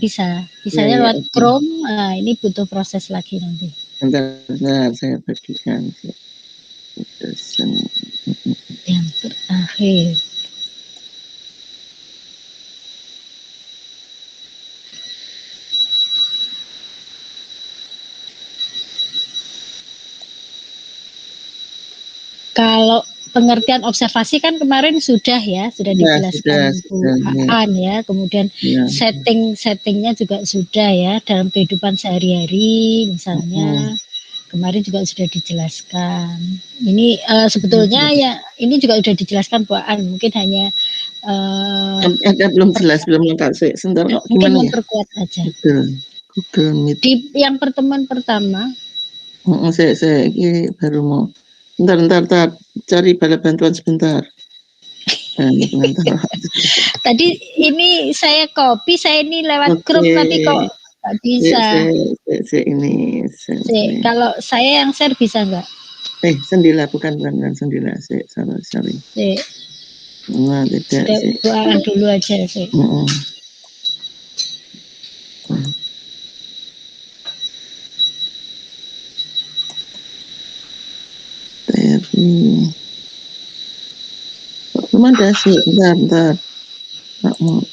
bisa. Ya, Bisanya ya, lewat oke. Chrome. Ini butuh proses lagi nanti. Bentar, saya bagikan. Yang terakhir. Kalau pengertian observasi kan kemarin sudah dijelaskan Bu Aan ya. Kemudian settingnya juga sudah ya dalam kehidupan sehari-hari misalnya. Kemarin juga sudah dijelaskan. Ini sebetulnya ya ini juga sudah dijelaskan Bu Aan. Mungkin hanya ada belum jelas, belum lengkap. Sebentar kok mungkin gimana ya? memperkuat aja. Google Meet. Di yang pertemuan pertama. Saya baru mau. Bentar, cari bala bantuan sebentar. Tadi ini saya copy, saya ini lewat grup tapi kok nggak bisa. Ini. Kalau saya yang share bisa nggak? Sendila bukan Sendila. Sorry. Nah, tidak sih. Buat dulu aja sih. Belum ada sih, bentar. Nggak mau.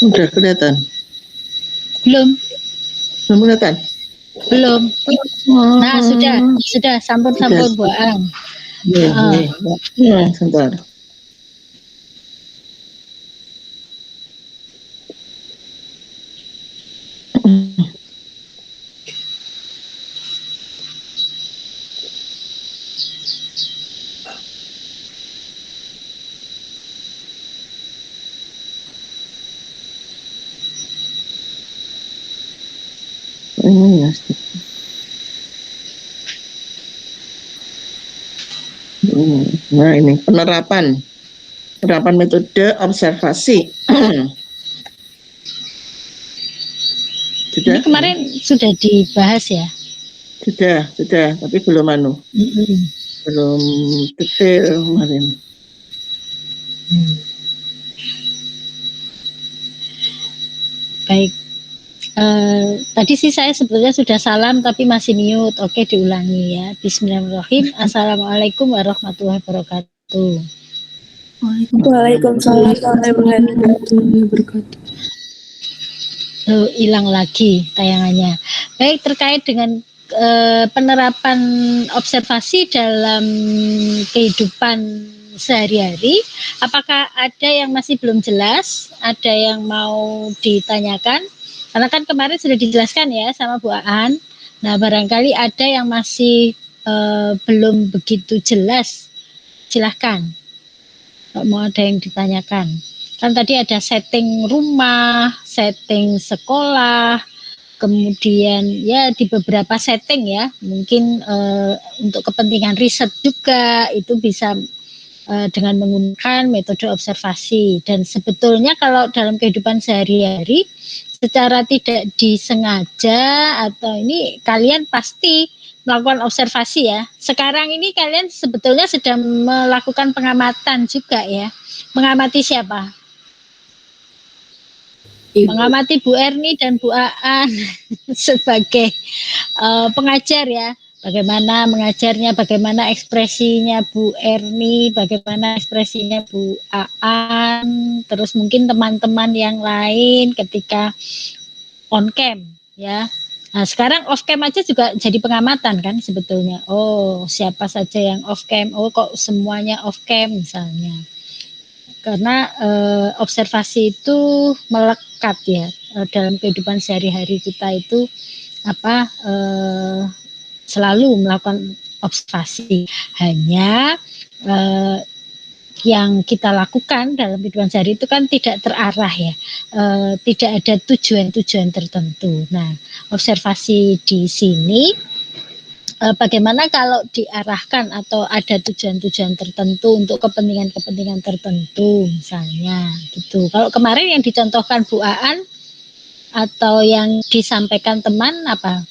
Udah kelihatan? Belum kelihatan? Belum. Nah, sudah sampun Bu Ang. Sebentar. Nah, ini penerapan metode observasi. Ini kemarin sudah dibahas ya? Sudah, tapi belum belum detail kemarin. Baik. Tadi sih saya sebetulnya sudah salam tapi masih mute. Oke, diulangi ya. Bismillahirrahmanirrahim. Assalamualaikum warahmatullahi wabarakatuh. Waalaikumsalam warahmatullahi wabarakatuh. Hilang lagi tayangannya. Baik, terkait dengan penerapan observasi dalam kehidupan sehari-hari, apakah ada yang masih belum jelas? Ada yang mau ditanyakan? Karena kan kemarin sudah dijelaskan ya sama Bu Aan. Nah, barangkali ada yang masih belum begitu jelas. Silahkan. Kalau mau ada yang ditanyakan. Kan tadi ada setting rumah, setting sekolah, kemudian ya di beberapa setting ya, mungkin untuk kepentingan riset juga itu bisa dengan menggunakan metode observasi. Dan sebetulnya kalau dalam kehidupan sehari-hari secara tidak disengaja atau ini kalian pasti melakukan observasi ya. Sekarang ini kalian sebetulnya sedang melakukan pengamatan juga ya. Mengamati siapa? Ibu. Mengamati Bu Erni dan Bu Aan sebagai pengajar ya. Bagaimana mengajarnya, bagaimana ekspresinya Bu Erni, bagaimana ekspresinya Bu Aan, terus mungkin teman-teman yang lain ketika on cam ya. Nah, sekarang off cam aja juga jadi pengamatan kan sebetulnya. Oh, siapa saja yang off cam? Oh, kok semuanya off cam misalnya. Karena observasi itu melekat ya dalam kehidupan sehari-hari kita itu apa selalu melakukan observasi. Hanya yang kita lakukan dalam kehidupan sehari itu kan tidak terarah ya, tidak ada tujuan-tujuan tertentu. Nah, observasi di sini bagaimana kalau diarahkan atau ada tujuan-tujuan tertentu untuk kepentingan-kepentingan tertentu misalnya gitu. Kalau kemarin yang dicontohkan Bu Aan atau yang disampaikan teman apa?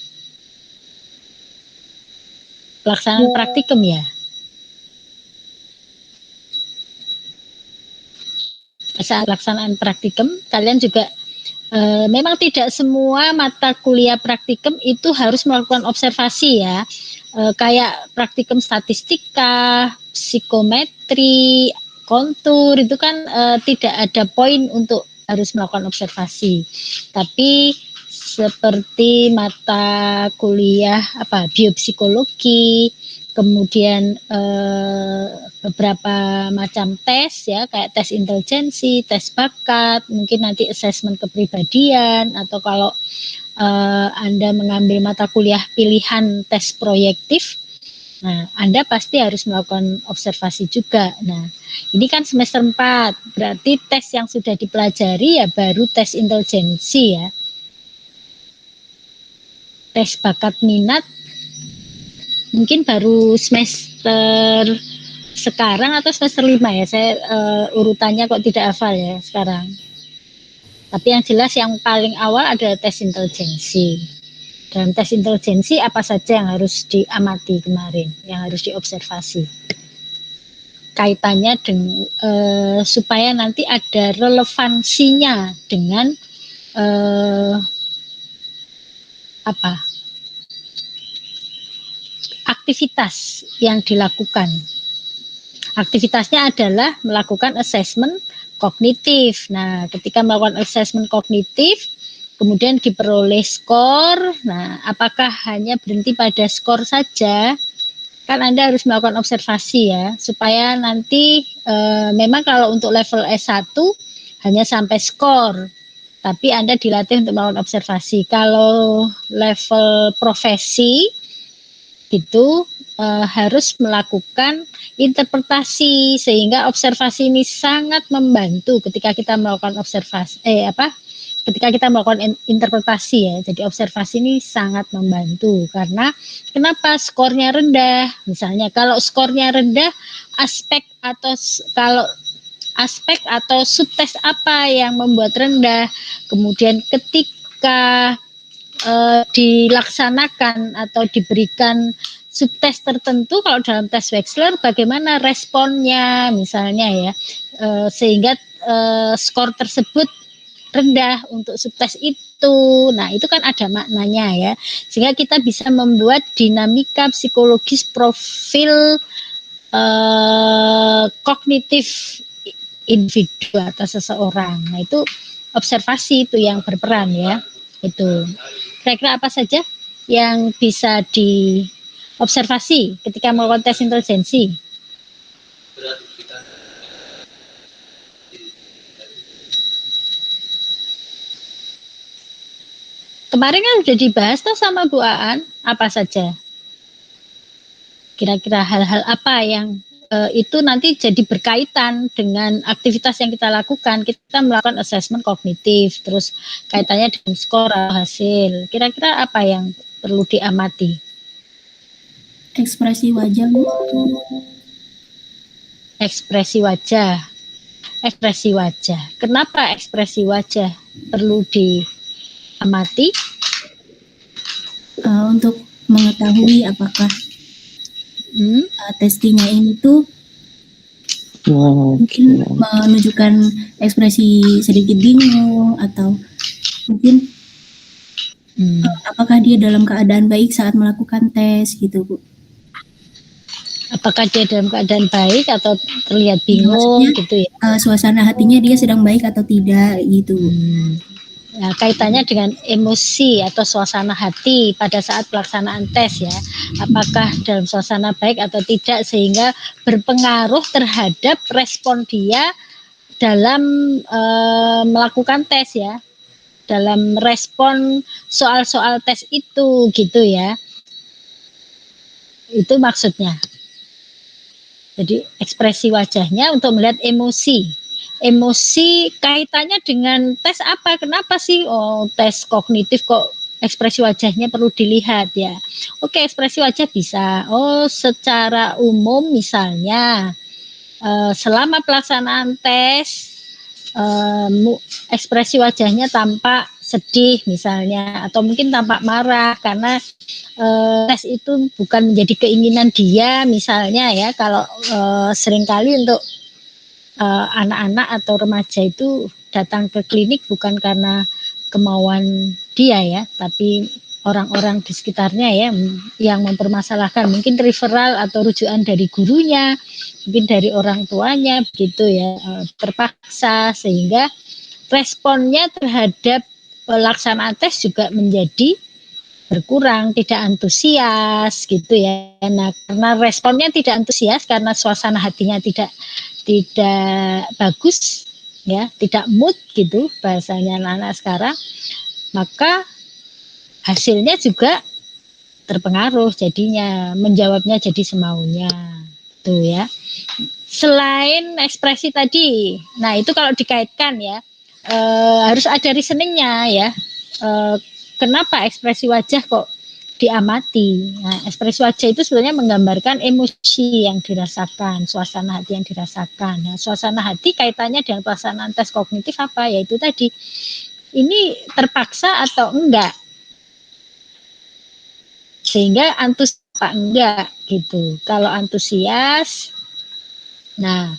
Pelaksanaan praktikum ya. Saat pelaksanaan praktikum kalian juga memang tidak semua mata kuliah praktikum itu harus melakukan observasi ya. Kayak praktikum statistika, psikometri, kontur itu kan tidak ada poin untuk harus melakukan observasi. Tapi seperti mata kuliah biopsikologi, kemudian beberapa macam tes ya, kayak tes intelijensi, tes bakat, mungkin nanti asesmen kepribadian, atau kalau Anda mengambil mata kuliah pilihan tes proyektif, nah Anda pasti harus melakukan observasi juga. Nah ini kan semester 4, berarti tes yang sudah dipelajari ya baru tes intelijensi ya. Tes bakat minat mungkin baru semester sekarang atau semester 5 ya, saya urutannya kok tidak hafal ya sekarang. Tapi yang jelas yang paling awal adalah tes intelijensi. Dalam tes intelijensi apa saja yang harus diamati kemarin, yang harus diobservasi. Kaitannya dengan supaya nanti ada relevansinya dengan aktivitas yang dilakukan. Aktivitasnya adalah melakukan assessment kognitif. Nah, ketika melakukan assessment kognitif, kemudian diperoleh skor. Nah, apakah hanya berhenti pada skor saja? Kan Anda harus melakukan observasi ya, supaya nanti memang kalau untuk level S1 hanya sampai skor. Tapi Anda dilatih untuk melakukan observasi. Kalau level profesi itu harus melakukan interpretasi, sehingga observasi ini sangat membantu ketika kita melakukan observasi ketika kita melakukan interpretasi ya. Jadi observasi ini sangat membantu karena kenapa skornya rendah? Misalnya kalau skornya rendah, aspek atau subtes apa yang membuat rendah, kemudian ketika dilaksanakan atau diberikan subtes tertentu, kalau dalam tes Wechsler bagaimana responnya misalnya ya, sehingga skor tersebut rendah untuk subtes itu. Nah itu kan ada maknanya ya, sehingga kita bisa membuat dinamika psikologis profil kognitif individu atau seseorang. Nah itu observasi itu yang berperan ya. Itu kira-kira apa saja yang bisa diobservasi ketika melakukan tes intelijensi? Kemarin kan sudah dibahas tuh sama Bu Aan, apa saja? Kira-kira hal-hal apa yang itu nanti jadi berkaitan dengan aktivitas yang kita lakukan. Kita melakukan assessment kognitif, terus kaitannya dengan skor atau hasil. Kira-kira apa yang perlu diamati? Ekspresi wajah, Bu. Ekspresi wajah. Ekspresi wajah. Kenapa ekspresi wajah perlu diamati? Untuk mengetahui apakah testingnya ini tuh mungkin menunjukkan ekspresi sedikit bingung atau mungkin apakah dia dalam keadaan baik saat melakukan tes gitu, Bu. Apakah dia dalam keadaan baik atau terlihat bingung gitu ya? Suasana hatinya dia sedang baik atau tidak gitu. Nah, kaitannya dengan emosi atau suasana hati pada saat pelaksanaan tes ya. Apakah dalam suasana baik atau tidak sehingga berpengaruh terhadap respon dia dalam melakukan tes ya. Dalam respon soal-soal tes itu gitu ya. Itu maksudnya. Jadi ekspresi wajahnya untuk melihat emosi. Emosi kaitannya dengan tes apa? Kenapa sih? Oh, tes kognitif kok ekspresi wajahnya perlu dilihat ya. Oke, ekspresi wajah bisa. Oh, secara umum misalnya selama pelaksanaan tes ekspresi wajahnya tampak sedih misalnya atau mungkin tampak marah karena tes itu bukan menjadi keinginan dia misalnya ya. Kalau seringkali untuk anak-anak atau remaja itu datang ke klinik bukan karena kemauan dia ya, tapi orang-orang di sekitarnya ya yang mempermasalahkan, mungkin referral atau rujukan dari gurunya, mungkin dari orang tuanya begitu ya, terpaksa sehingga responnya terhadap pelaksanaan tes juga menjadi berkurang, tidak antusias gitu ya. Nah, karena responnya tidak antusias karena suasana hatinya tidak bagus ya, tidak mood gitu bahasanya anak-anak sekarang, maka hasilnya juga terpengaruh, jadinya menjawabnya jadi semaunya tuh ya. Selain ekspresi tadi, nah itu kalau dikaitkan ya harus ada reasoningnya ya. Kenapa ekspresi wajah kok diamati? Nah, ekspresi wajah itu sebenarnya menggambarkan emosi yang dirasakan, suasana hati yang dirasakan. Nah, suasana hati kaitannya dengan pelaksanaan tes kognitif apa? Yaitu tadi, ini terpaksa atau enggak? Sehingga antusias apa enggak gitu. Kalau antusias, nah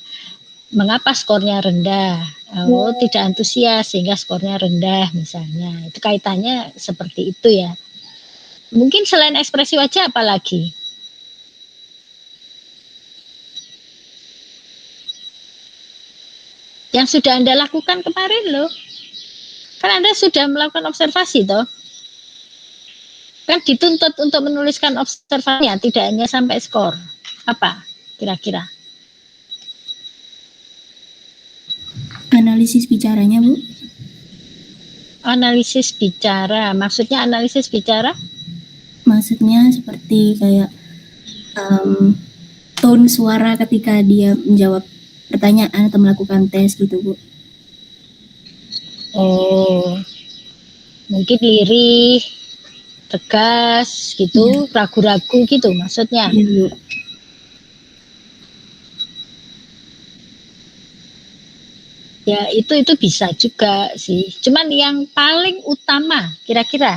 mengapa skornya rendah? Oh, tidak antusias sehingga skornya rendah misalnya. Itu kaitannya seperti itu ya. Mungkin selain ekspresi wajah apa lagi? Yang sudah Anda lakukan kemarin loh. Kan Anda sudah melakukan observasi toh. Kan dituntut untuk menuliskan observasinya, tidak hanya sampai skor. Apa kira-kira? Analisis bicaranya, Bu. Analisis bicara, maksudnya analisis bicara? Maksudnya seperti kayak tone suara ketika dia menjawab pertanyaan atau melakukan tes gitu, Bu. Oh, mungkin lirih, tegas gitu, ragu-ragu gitu maksudnya. Iya, Bu. Ya itu bisa juga sih. Cuman yang paling utama kira-kira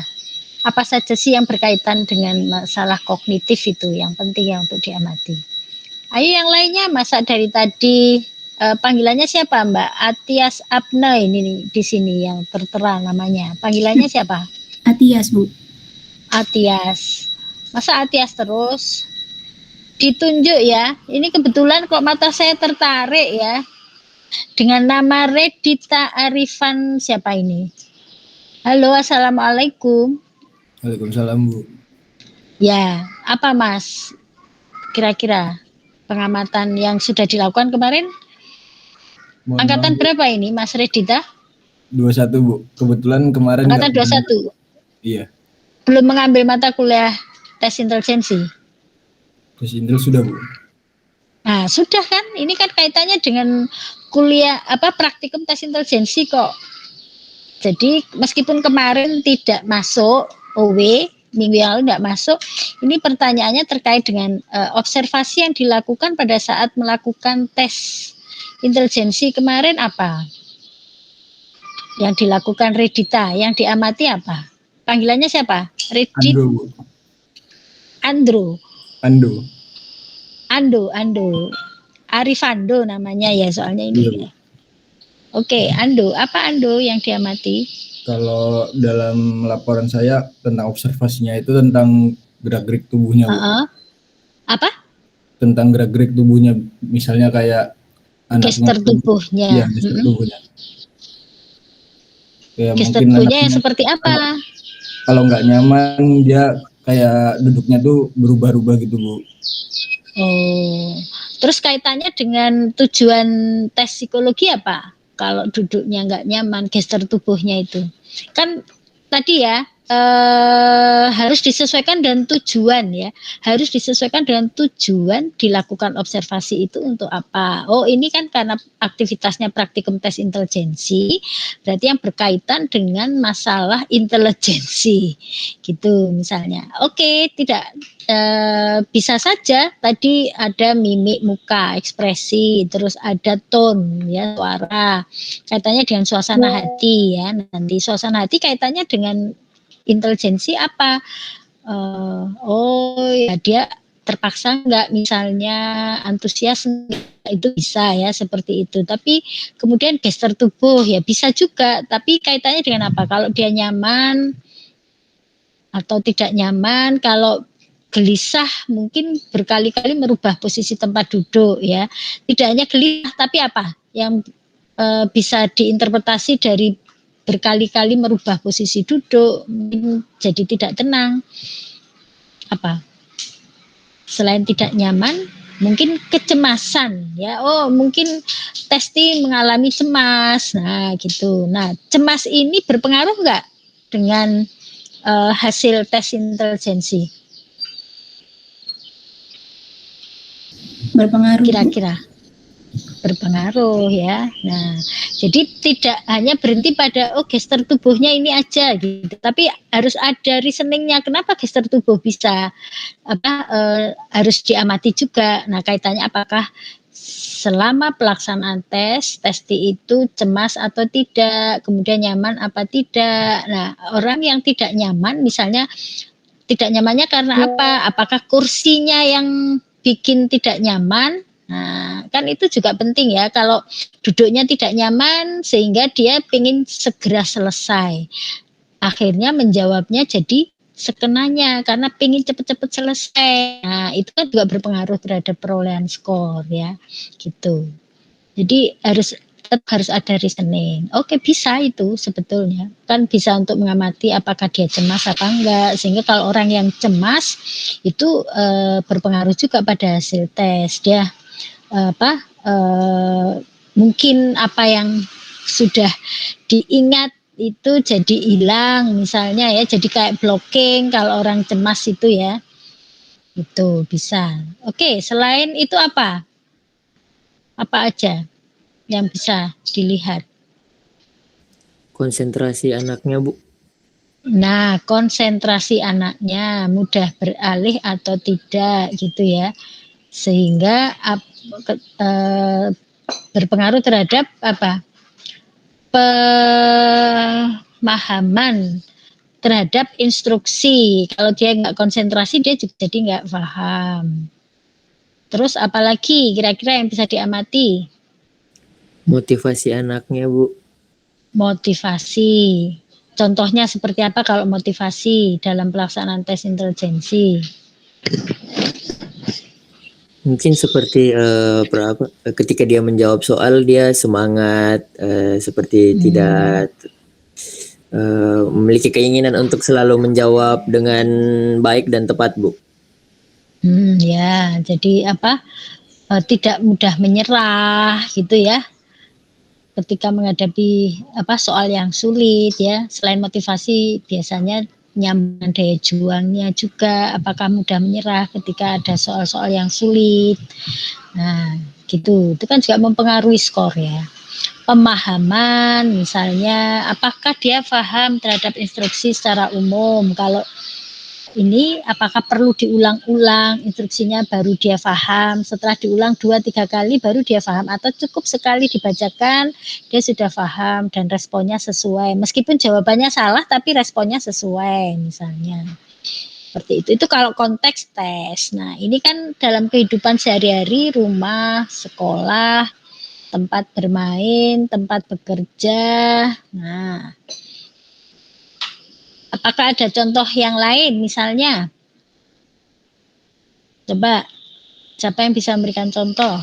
apa saja sih yang berkaitan dengan masalah kognitif itu yang penting ya untuk diamati. Ayo yang lainnya, masa dari tadi panggilannya siapa Mbak? Atias Abna ini nih, di sini yang tertera namanya. Panggilannya siapa? Atias, Bu. Atias. Masa Atias terus? Ditunjuk ya. Ini kebetulan kok mata saya tertarik ya. Dengan nama Redita Arifan siapa ini? Halo, assalamualaikum. Waalaikumsalam, Bu. Ya, apa Mas? Kira-kira pengamatan yang sudah dilakukan kemarin? Mohon Angkatan maaf, Bu. berapa ini Mas Redita? 21, Bu. Kebetulan kemarin Angkatan 21. Iya. Belum mengambil mata kuliah tes intelijensi. Tes Intel sudah, Bu. Nah, Nah, sudah kan? Ini kan kaitannya dengan kuliah praktikum tes intelijensi kok. Jadi meskipun kemarin tidak masuk OW, minggu yang lalu tidak masuk, ini pertanyaannya terkait dengan observasi yang dilakukan pada saat melakukan tes intelijensi kemarin apa? Yang dilakukan Redita, yang diamati apa? Panggilannya siapa? Redit, Ando, Bu. Andro, Ando. Ando. Arifando namanya ya soalnya ini. Iya, Bu. Oke, Ando. Apa Ando yang diamati? Kalau dalam laporan saya tentang observasinya itu tentang gerak-gerik tubuhnya, Bu. Apa? Tentang gerak-gerik tubuhnya, misalnya kayak anak Gestur tubuhnya. Iya, gestur tubuhnya. Kayak Gestur mungkin tubuhnya anaknya seperti apa? kalau nggak nyaman dia kayak duduknya tuh berubah-ubah gitu, Bu. Oh, terus kaitannya dengan tujuan tes psikologi apa? Kalau duduknya nggak nyaman, gestur tubuhnya itu kan tadi ya harus disesuaikan dengan tujuan ya, harus disesuaikan dengan tujuan dilakukan observasi itu untuk apa? Oh, ini kan karena aktivitasnya praktikum tes intelijensi, berarti yang berkaitan dengan masalah intelijensi, gitu misalnya. Oke, tidak. Bisa saja tadi ada mimik muka, ekspresi, terus ada tone ya suara, kaitannya dengan suasana hati ya. Nanti suasana hati kaitannya dengan intelijensi apa? Oh ya dia terpaksa nggak misalnya antusias itu bisa ya seperti itu. Tapi kemudian gestur tubuh ya bisa juga. Tapi kaitannya dengan apa? Kalau dia nyaman atau tidak nyaman, kalau gelisah mungkin berkali-kali merubah posisi tempat duduk ya. Tidak hanya gelisah tapi apa yang bisa diinterpretasi dari berkali-kali merubah posisi duduk, mungkin jadi tidak tenang. Apa? Selain tidak nyaman, mungkin kecemasan ya. Oh, mungkin Testi mengalami cemas. Nah, gitu. Nah, cemas ini berpengaruh nggak dengan hasil tes intelijensi? Berpengaruh. Kira-kira berpengaruh ya. Nah, jadi tidak hanya berhenti pada gestur tubuhnya ini aja gitu, tapi harus ada reasoningnya kenapa gestur tubuh bisa harus diamati juga. Nah, kaitannya apakah selama pelaksanaan Testi itu cemas atau tidak, kemudian nyaman apa tidak. Nah, orang yang tidak nyaman misalnya tidak nyamannya karena apa? Apakah kursinya yang bikin tidak nyaman? Nah, kan itu juga penting ya. Kalau duduknya tidak nyaman sehingga dia ingin segera selesai. Akhirnya menjawabnya jadi sekenanya karena ingin cepat-cepat selesai. Nah, itu kan juga berpengaruh terhadap perolehan skor ya. Gitu. Jadi tetap harus ada reasoning. Oke, bisa itu sebetulnya. Kan bisa untuk mengamati apakah dia cemas apa enggak. Sehingga kalau orang yang cemas itu berpengaruh juga pada hasil tes. Dia mungkin apa yang sudah diingat itu jadi hilang misalnya ya, jadi kayak blocking kalau orang cemas itu ya. Itu bisa. Oke, selain itu apa aja yang bisa dilihat? Konsentrasi anaknya, Bu. Nah, konsentrasi anaknya mudah beralih atau tidak gitu ya, sehingga berpengaruh terhadap pemahaman terhadap instruksi. Kalau dia nggak konsentrasi dia juga jadi nggak paham. Terus apalagi kira-kira yang bisa diamati? Motivasi anaknya, Bu. Motivasi. Contohnya seperti apa kalau motivasi dalam pelaksanaan tes intelijensi? Mungkin seperti ketika dia menjawab soal dia semangat, seperti tidak memiliki keinginan untuk selalu menjawab dengan baik dan tepat, Bu. Ya, jadi tidak mudah menyerah gitu ya. Ketika menghadapi soal yang sulit ya, selain motivasi biasanya nyambung daya juangnya juga, apakah mudah menyerah ketika ada soal-soal yang sulit. Nah, gitu. Itu kan juga mempengaruhi skor ya. Pemahaman misalnya, apakah dia paham terhadap instruksi secara umum, kalau ini apakah perlu diulang-ulang instruksinya baru dia paham, setelah diulang 2-3 kali baru dia paham, atau cukup sekali dibacakan dia sudah paham dan responnya sesuai, meskipun jawabannya salah tapi responnya sesuai misalnya. Seperti itu kalau konteks tes. Nah, ini kan dalam kehidupan sehari-hari, rumah, sekolah, tempat bermain, tempat bekerja. Nah, apakah ada contoh yang lain misalnya? Coba, siapa yang bisa memberikan contoh?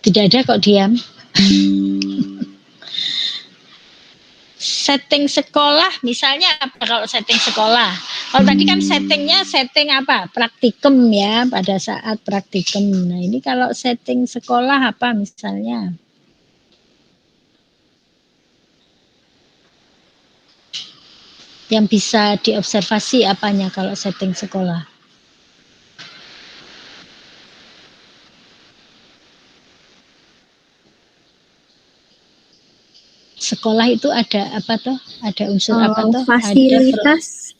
Tidak ada kok, diam. Setting sekolah misalnya apa kalau setting sekolah? Kalau tadi kan setting apa? Praktikum ya, pada saat praktikum. Nah, ini kalau setting sekolah apa misalnya? Yang bisa diobservasi apanya kalau setting sekolah? Sekolah itu ada apa tuh? Ada unsur apa tuh? Fasilitas.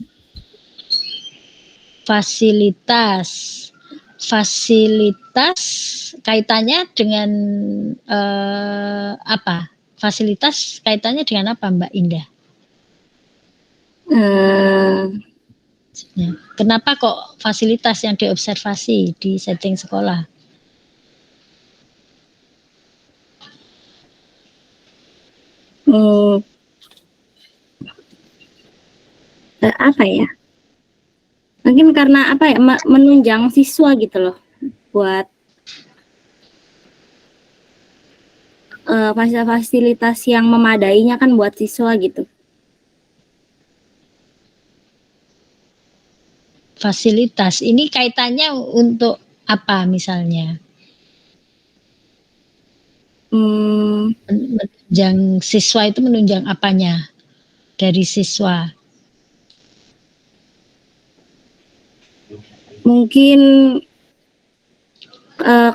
Fasilitas kaitannya dengan apa? Fasilitas kaitannya dengan apa, Mbak Indah? Ya. Kenapa kok fasilitas yang diobservasi di setting sekolah? Apa ya? Mungkin karena apa ya, menunjang siswa gitu loh, buat fasilitas yang memadainya kan buat siswa gitu. Fasilitas ini kaitannya untuk apa misalnya? Menunjang siswa itu menunjang apanya dari siswa? Mungkin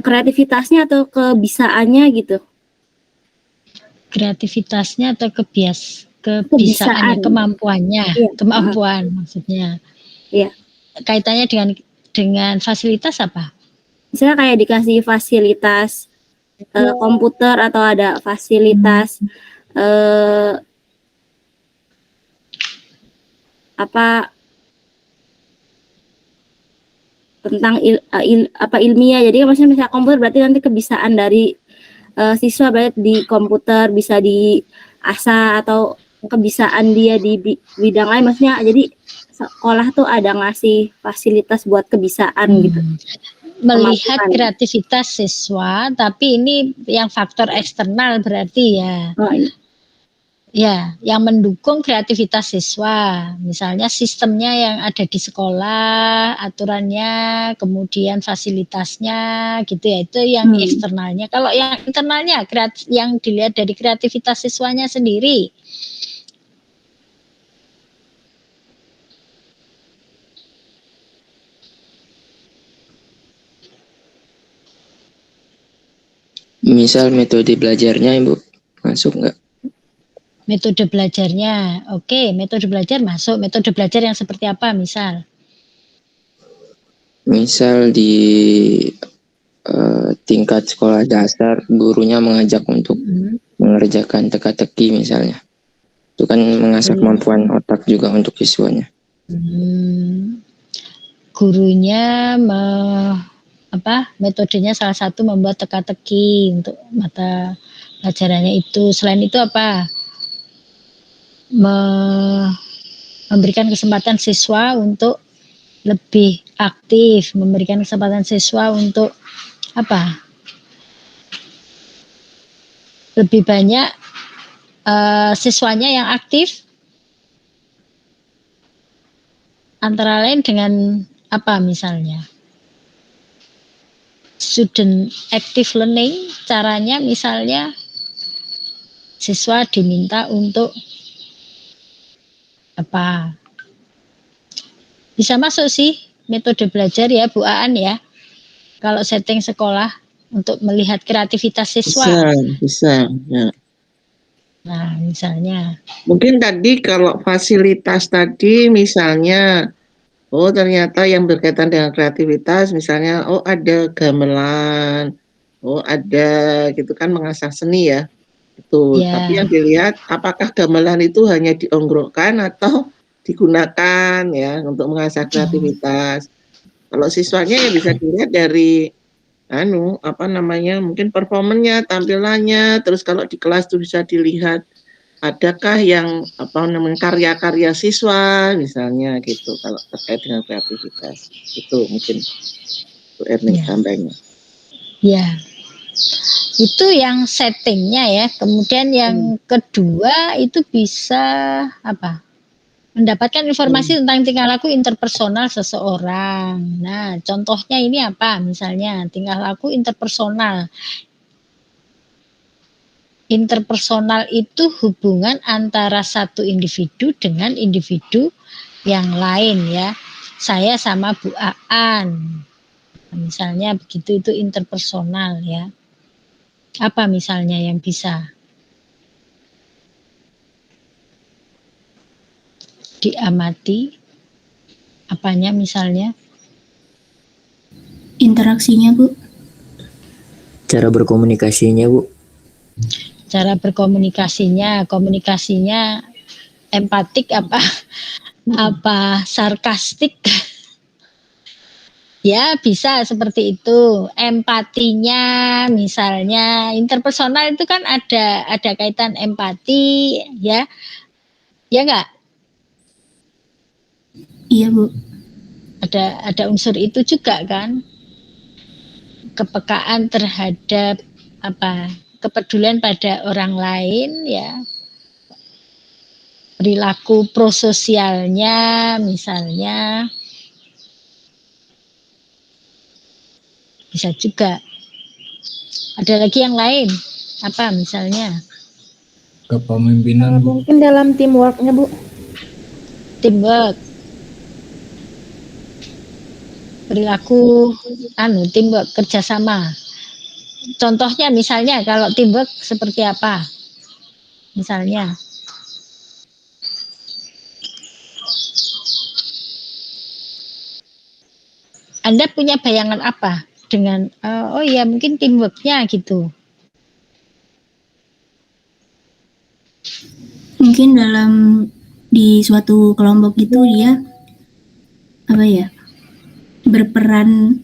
kreativitasnya atau kebisaannya gitu. Kreativitasnya atau kebisaannya, kemampuannya, iya. Kemampuan maksudnya. Iya. Kaitannya dengan fasilitas apa? Misalnya kayak dikasih fasilitas komputer atau ada fasilitas apa tentang ilmiah. Jadi maksudnya misalnya komputer berarti nanti kebisaan dari siswa berarti di komputer bisa diasah, atau kebisaan dia di bidang lain, maksudnya jadi sekolah tuh ada ngasih fasilitas buat kebisaan gitu. Melihat kreativitas siswa, tapi ini yang faktor eksternal berarti ya. Iya. Ya, yang mendukung kreativitas siswa, misalnya sistemnya yang ada di sekolah, aturannya, kemudian fasilitasnya, gitu ya, itu yang eksternalnya. Kalau yang internalnya, yang dilihat dari kreativitas siswanya sendiri. Misal metode belajarnya, Ibu, masuk nggak? Metode belajarnya, oke, metode belajar masuk. Metode belajar yang seperti apa misal? Misal di tingkat sekolah dasar, gurunya mengajak untuk mengerjakan teka-teki misalnya. Itu kan mengasah kemampuan otak juga untuk siswanya. Gurunya metodenya salah satu membuat teka-teki untuk mata pelajarannya itu. Selain itu apa? Memberikan kesempatan siswa untuk lebih aktif, memberikan kesempatan siswa untuk apa? Lebih banyak siswanya yang aktif antara lain dengan apa misalnya? Student active learning, caranya misalnya siswa diminta untuk apa? Bisa masuk sih metode belajar ya Bu Aan ya. Kalau setting sekolah untuk melihat kreativitas siswa. Bisa. Ya. Nah, misalnya. Mungkin tadi kalau fasilitas tadi misalnya, oh ternyata yang berkaitan dengan kreativitas, misalnya, oh ada gamelan, oh ada gitu kan mengasah seni ya. Itu. Tapi Ya. yang dilihat apakah gamelan itu hanya diongrokkan atau digunakan ya untuk mengasah kreativitas. Kalau siswanya ya bisa dilihat dari mungkin performanya, tampilannya, terus kalau di kelas tuh bisa dilihat adakah yang karya-karya siswa misalnya gitu kalau terkait dengan kreativitas. Itu mungkin Bu Erni tambahnya. Ya. Itu yang settingnya ya. Kemudian yang kedua itu bisa apa? Mendapatkan informasi tentang tingkah laku interpersonal seseorang. Nah, contohnya ini apa? Misalnya tingkah laku interpersonal. Interpersonal itu hubungan antara satu individu dengan individu yang lain ya. Saya sama Bu Aan. Misalnya begitu, itu interpersonal ya. Apa misalnya yang bisa diamati? Apanya misalnya? Interaksinya, Bu. Cara berkomunikasinya, Bu. Cara komunikasinya empatik apa sarkastik? Ya, bisa seperti itu. Empatinya misalnya interpersonal itu kan ada kaitan empati ya. Ya enggak? Iya, Bu. Ada unsur itu juga kan. Kepekaan terhadap kepedulian pada orang lain ya. Perilaku prososialnya misalnya bisa juga. Ada lagi yang lain apa misalnya? Kepemimpinan, Bu. Mungkin dalam teamworknya, Bu. Teamwork. Perilaku teamwork, kerjasama. Contohnya misalnya kalau teamwork seperti apa? Misalnya. Anda punya bayangan apa dengan oh ya mungkin teamworknya gitu. Mungkin dalam di suatu kelompok itu dia berperan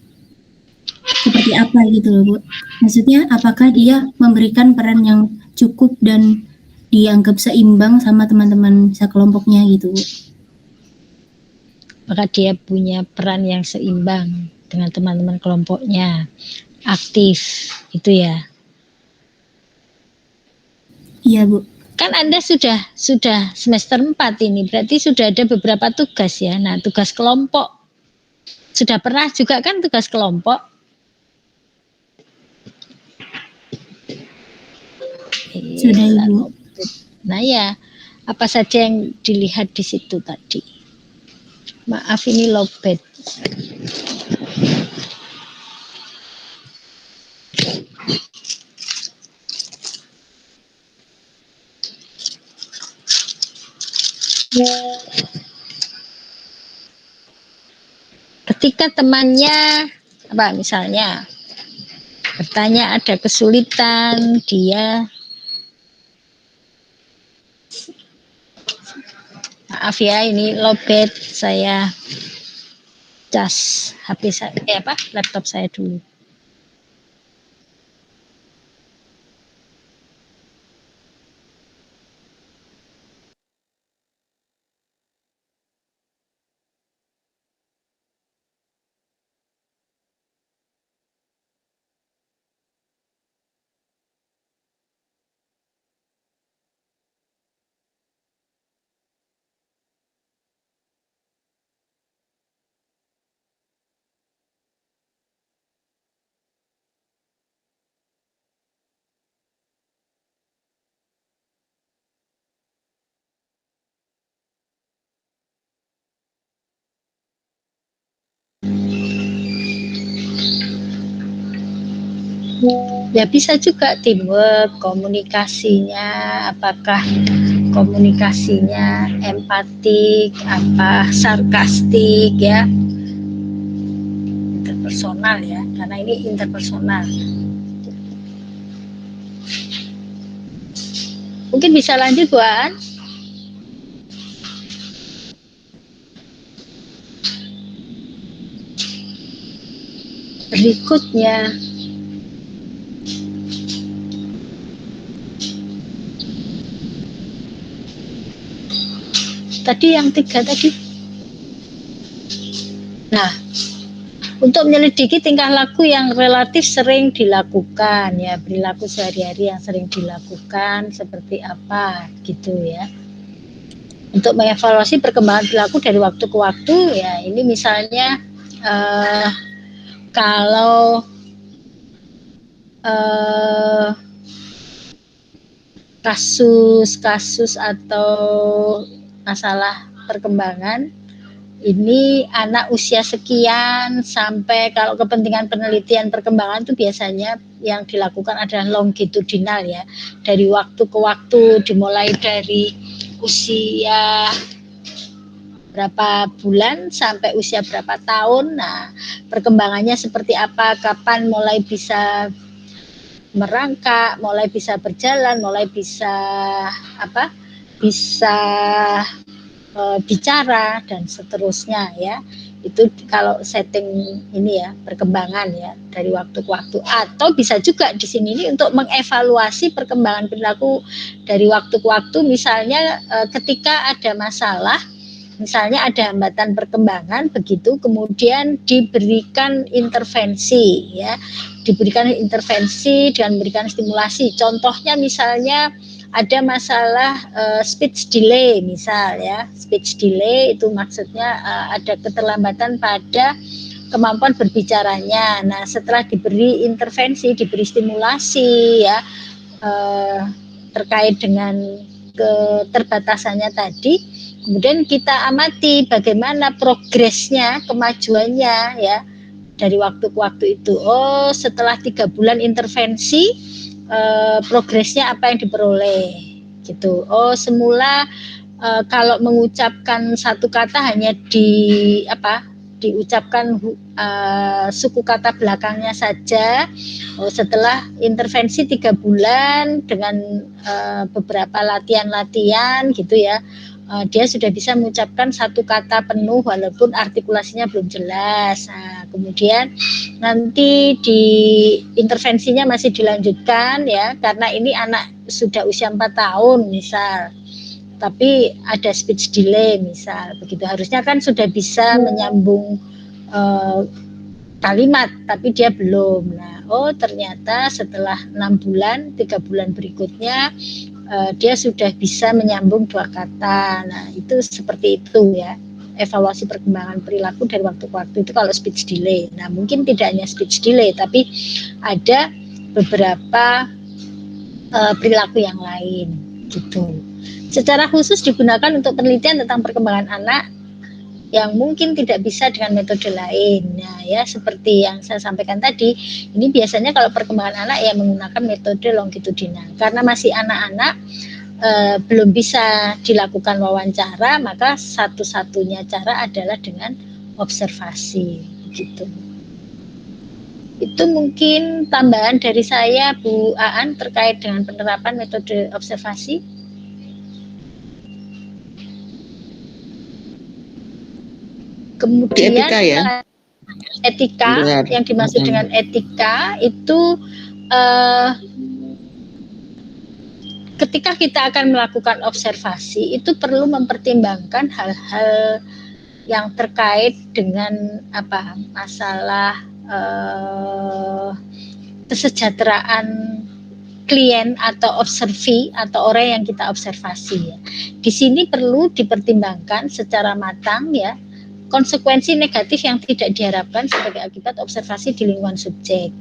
seperti apa gitu loh, Bu. Maksudnya apakah dia memberikan peran yang cukup dan dianggap seimbang sama teman-teman sekelompoknya gitu, Bu. Maka dia punya peran yang seimbang dengan teman-teman kelompoknya. Aktif itu ya. Iya, Bu. Kan Anda sudah semester 4 ini, berarti sudah ada beberapa tugas ya. Nah, tugas kelompok. Sudah pernah juga kan tugas kelompok? Sudah, Ibu. Nah ya, apa saja yang dilihat di situ tadi? Maaf ini lowbat. Ketika temannya misalnya bertanya ada kesulitan, dia maaf ya ini lowbat, saya cas HP saya laptop saya dulu. Ya bisa juga teamwork, komunikasinya, apakah komunikasinya empatik, apa sarkastik ya, interpersonal ya, karena ini interpersonal. Mungkin bisa lanjut Bu Aan. Berikutnya tadi yang 3 tadi. Nah, untuk menyelidiki tingkah laku yang relatif sering dilakukan ya, perilaku sehari-hari yang sering dilakukan seperti apa gitu ya. Untuk mengevaluasi perkembangan perilaku dari waktu ke waktu ya, ini misalnya kalau kasus-kasus atau masalah perkembangan ini anak usia sekian sampai, kalau kepentingan penelitian perkembangan itu biasanya yang dilakukan adalah longitudinal ya, dari waktu ke waktu, dimulai dari usia berapa bulan sampai usia berapa tahun. Nah, perkembangannya seperti apa, kapan mulai bisa merangkak, mulai bisa berjalan, mulai bisa bicara dan seterusnya ya. Itu kalau setting ini ya, perkembangan ya dari waktu ke waktu. Atau bisa juga di sini ini untuk mengevaluasi perkembangan perilaku dari waktu ke waktu, misalnya ketika ada masalah, misalnya ada hambatan perkembangan begitu, kemudian diberikan intervensi ya, diberikan intervensi dan memberikan stimulasi. Contohnya misalnya ada masalah speech delay misal ya, speech delay itu maksudnya ada keterlambatan pada kemampuan berbicaranya. Nah, setelah diberi intervensi, diberi stimulasi ya terkait dengan keterbatasannya tadi, kemudian kita amati bagaimana progresnya, kemajuannya ya dari waktu ke waktu itu. Oh, setelah 3 bulan intervensi, progresnya apa yang diperoleh gitu. Oh, semula kalau mengucapkan satu kata hanya diucapkan suku kata belakangnya saja. Oh, setelah intervensi 3 bulan dengan beberapa latihan-latihan gitu ya, dia sudah bisa mengucapkan satu kata penuh walaupun artikulasinya belum jelas. Nah, kemudian nanti di intervensinya masih dilanjutkan ya, karena ini anak sudah usia 4 tahun misal, tapi ada speech delay misal begitu, harusnya kan sudah bisa menyambung kalimat tapi dia belum. Nah, oh ternyata setelah 6 bulan, 3 bulan berikutnya dia sudah bisa menyambung 2 kata. Nah, itu seperti itu ya, evaluasi perkembangan perilaku dari waktu ke waktu itu kalau speech delay. Nah, mungkin tidak hanya speech delay, tapi ada beberapa perilaku yang lain gitu. Secara khusus digunakan untuk penelitian tentang perkembangan anak yang mungkin tidak bisa dengan metode lain. Nah, ya seperti yang saya sampaikan tadi, ini biasanya kalau perkembangan anak ya menggunakan metode longitudinal. Karena masih anak-anak, belum bisa dilakukan wawancara, maka satu-satunya cara adalah dengan observasi gitu. Itu mungkin tambahan dari saya, Bu Aan, terkait dengan penerapan metode observasi. Kemudian etika ya? Etika, benar. Yang dimaksud dengan etika itu ketika kita akan melakukan observasi itu perlu mempertimbangkan hal-hal yang terkait dengan masalah kesejahteraan klien atau observi atau orang yang kita observasi ya. Di sini perlu dipertimbangkan secara matang ya konsekuensi negatif yang tidak diharapkan sebagai akibat observasi di lingkungan subjek.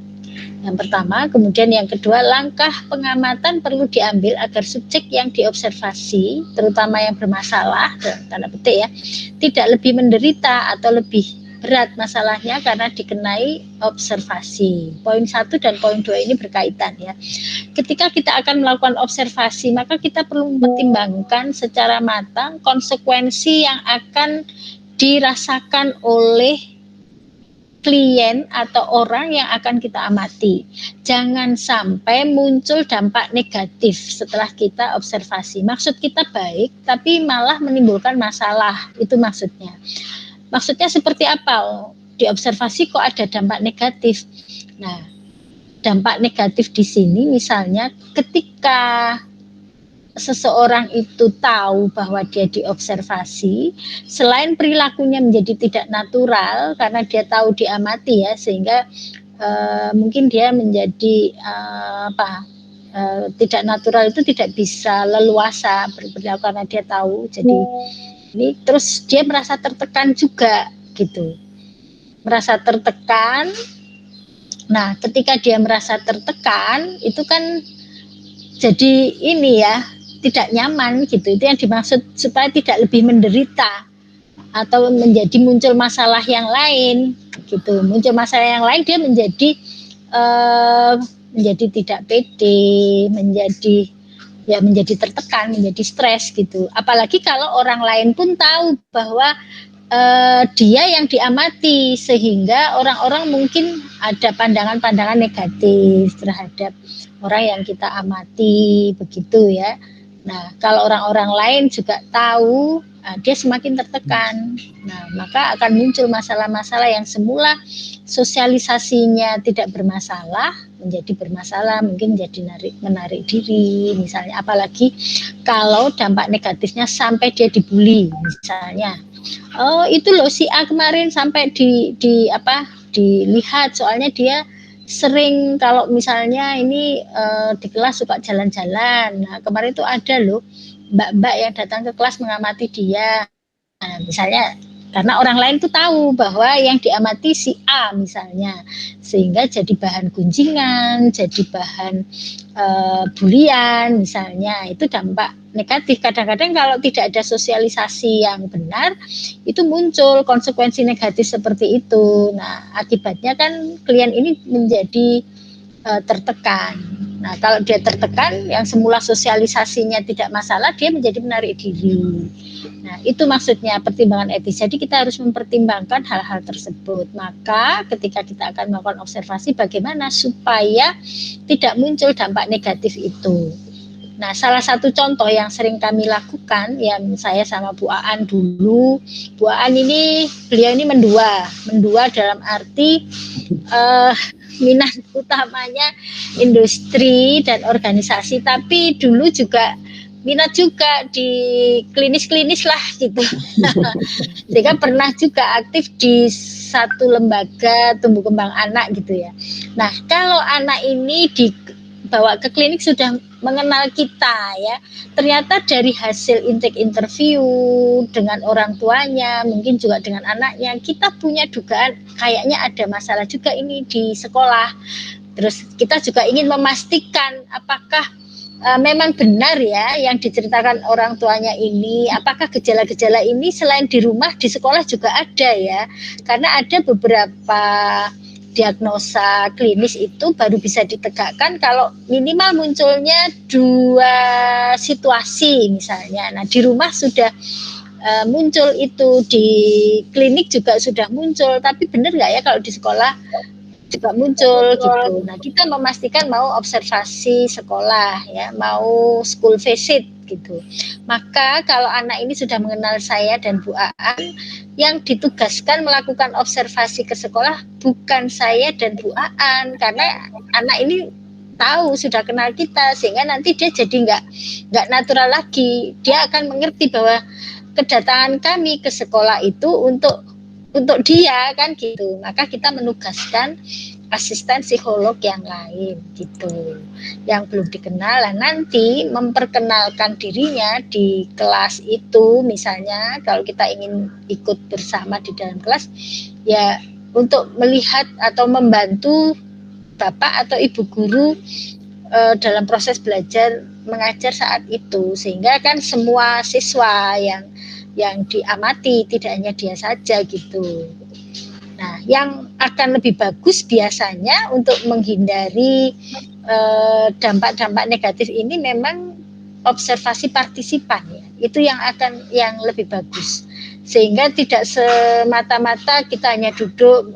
Yang pertama, kemudian yang kedua, langkah pengamatan perlu diambil agar subjek yang diobservasi, terutama yang bermasalah, tanda petik ya, tidak lebih menderita atau lebih berat masalahnya karena dikenai observasi. Poin 1 dan poin 2 ini berkaitan ya. Ketika kita akan melakukan observasi, maka kita perlu mempertimbangkan secara matang konsekuensi yang akan dirasakan oleh klien atau orang yang akan kita amati. Jangan sampai muncul dampak negatif setelah kita observasi. Maksud kita baik, tapi malah menimbulkan masalah. Itu maksudnya. Maksudnya seperti apa? Di observasi kok ada dampak negatif. Nah, dampak negatif di sini misalnya ketika seseorang itu tahu bahwa dia diobservasi, selain perilakunya menjadi tidak natural karena dia tahu diamati ya, sehingga mungkin dia menjadi tidak natural, itu tidak bisa leluasa berperilaku karena dia tahu. Jadi ini terus dia merasa tertekan juga gitu, merasa tertekan. Nah, ketika dia merasa tertekan itu kan jadi ini ya, tidak nyaman gitu. Itu yang dimaksud, supaya tidak lebih menderita atau menjadi muncul masalah yang lain gitu. Muncul masalah yang lain, dia menjadi tidak pede, menjadi tertekan, menjadi stres gitu. Apalagi kalau orang lain pun tahu bahwa dia yang diamati, sehingga orang-orang mungkin ada pandangan-pandangan negatif terhadap orang yang kita amati, begitu ya. Nah, kalau orang-orang lain juga tahu, dia semakin tertekan. Nah, maka akan muncul masalah-masalah yang semula sosialisasinya tidak bermasalah, menjadi bermasalah, mungkin jadi menarik diri, misalnya. Apalagi kalau dampak negatifnya sampai dia dibully, misalnya. Oh, itu loh si A kemarin sampai dilihat, soalnya dia sering kalau misalnya ini di kelas suka jalan-jalan. Nah, kemarin itu ada loh mbak-mbak yang datang ke kelas mengamati dia. Nah, misalnya karena orang lain tuh tahu bahwa yang diamati si A misalnya, sehingga jadi bahan gunjingan, jadi bahan bulian misalnya. Itu dampak negatif. Kadang-kadang kalau tidak ada sosialisasi yang benar, itu muncul konsekuensi negatif seperti itu. Nah, akibatnya kan klien ini menjadi tertekan. Nah, kalau dia tertekan, yang semula sosialisasinya tidak masalah, dia menjadi menarik diri. Nah, itu maksudnya pertimbangan etis. Jadi kita harus mempertimbangkan hal-hal tersebut. Maka ketika kita akan melakukan observasi, bagaimana supaya tidak muncul dampak negatif itu. Nah, salah satu contoh yang sering kami lakukan, yang saya sama Bu Aan dulu, Bu Aan ini, beliau ini mendua dalam arti minat utamanya industri dan organisasi, tapi dulu juga minat juga di klinis-klinis lah gitu. Sehingga pernah juga aktif di satu lembaga tumbuh kembang anak gitu ya. Nah, kalau anak ini dibawa ke klinik sudah mengenal kita ya, ternyata dari hasil intake interview dengan orang tuanya, mungkin juga dengan anaknya, kita punya dugaan kayaknya ada masalah juga ini di sekolah. Terus kita juga ingin memastikan apakah memang benar ya yang diceritakan orang tuanya ini, apakah gejala-gejala ini selain di rumah, di sekolah juga ada ya. Karena ada beberapa diagnosa klinis itu baru bisa ditegakkan kalau minimal munculnya 2 situasi misalnya. Nah, di rumah sudah muncul itu, di klinik juga sudah muncul, tapi benar nggak ya kalau di sekolah juga muncul gitu. Nah, kita memastikan mau observasi sekolah ya, mau school visit gitu. Maka kalau anak ini sudah mengenal saya dan Bu Aan, yang ditugaskan melakukan observasi ke sekolah bukan saya dan Bu Aan, karena anak ini tahu sudah kenal kita, sehingga nanti dia jadi nggak natural lagi. Dia akan mengerti bahwa kedatangan kami ke sekolah itu untuk dia kan gitu. Maka kita menugaskan asisten psikolog yang lain gitu, yang belum dikenal. Nah, nanti memperkenalkan dirinya di kelas itu, misalnya kalau kita ingin ikut bersama di dalam kelas ya, untuk melihat atau membantu bapak atau ibu guru dalam proses belajar mengajar saat itu, sehingga kan semua siswa yang diamati, tidak hanya dia saja gitu. Nah, yang akan lebih bagus biasanya untuk menghindari dampak-dampak negatif ini memang observasi partisipan ya. Itu yang lebih bagus. Sehingga tidak semata-mata kita hanya duduk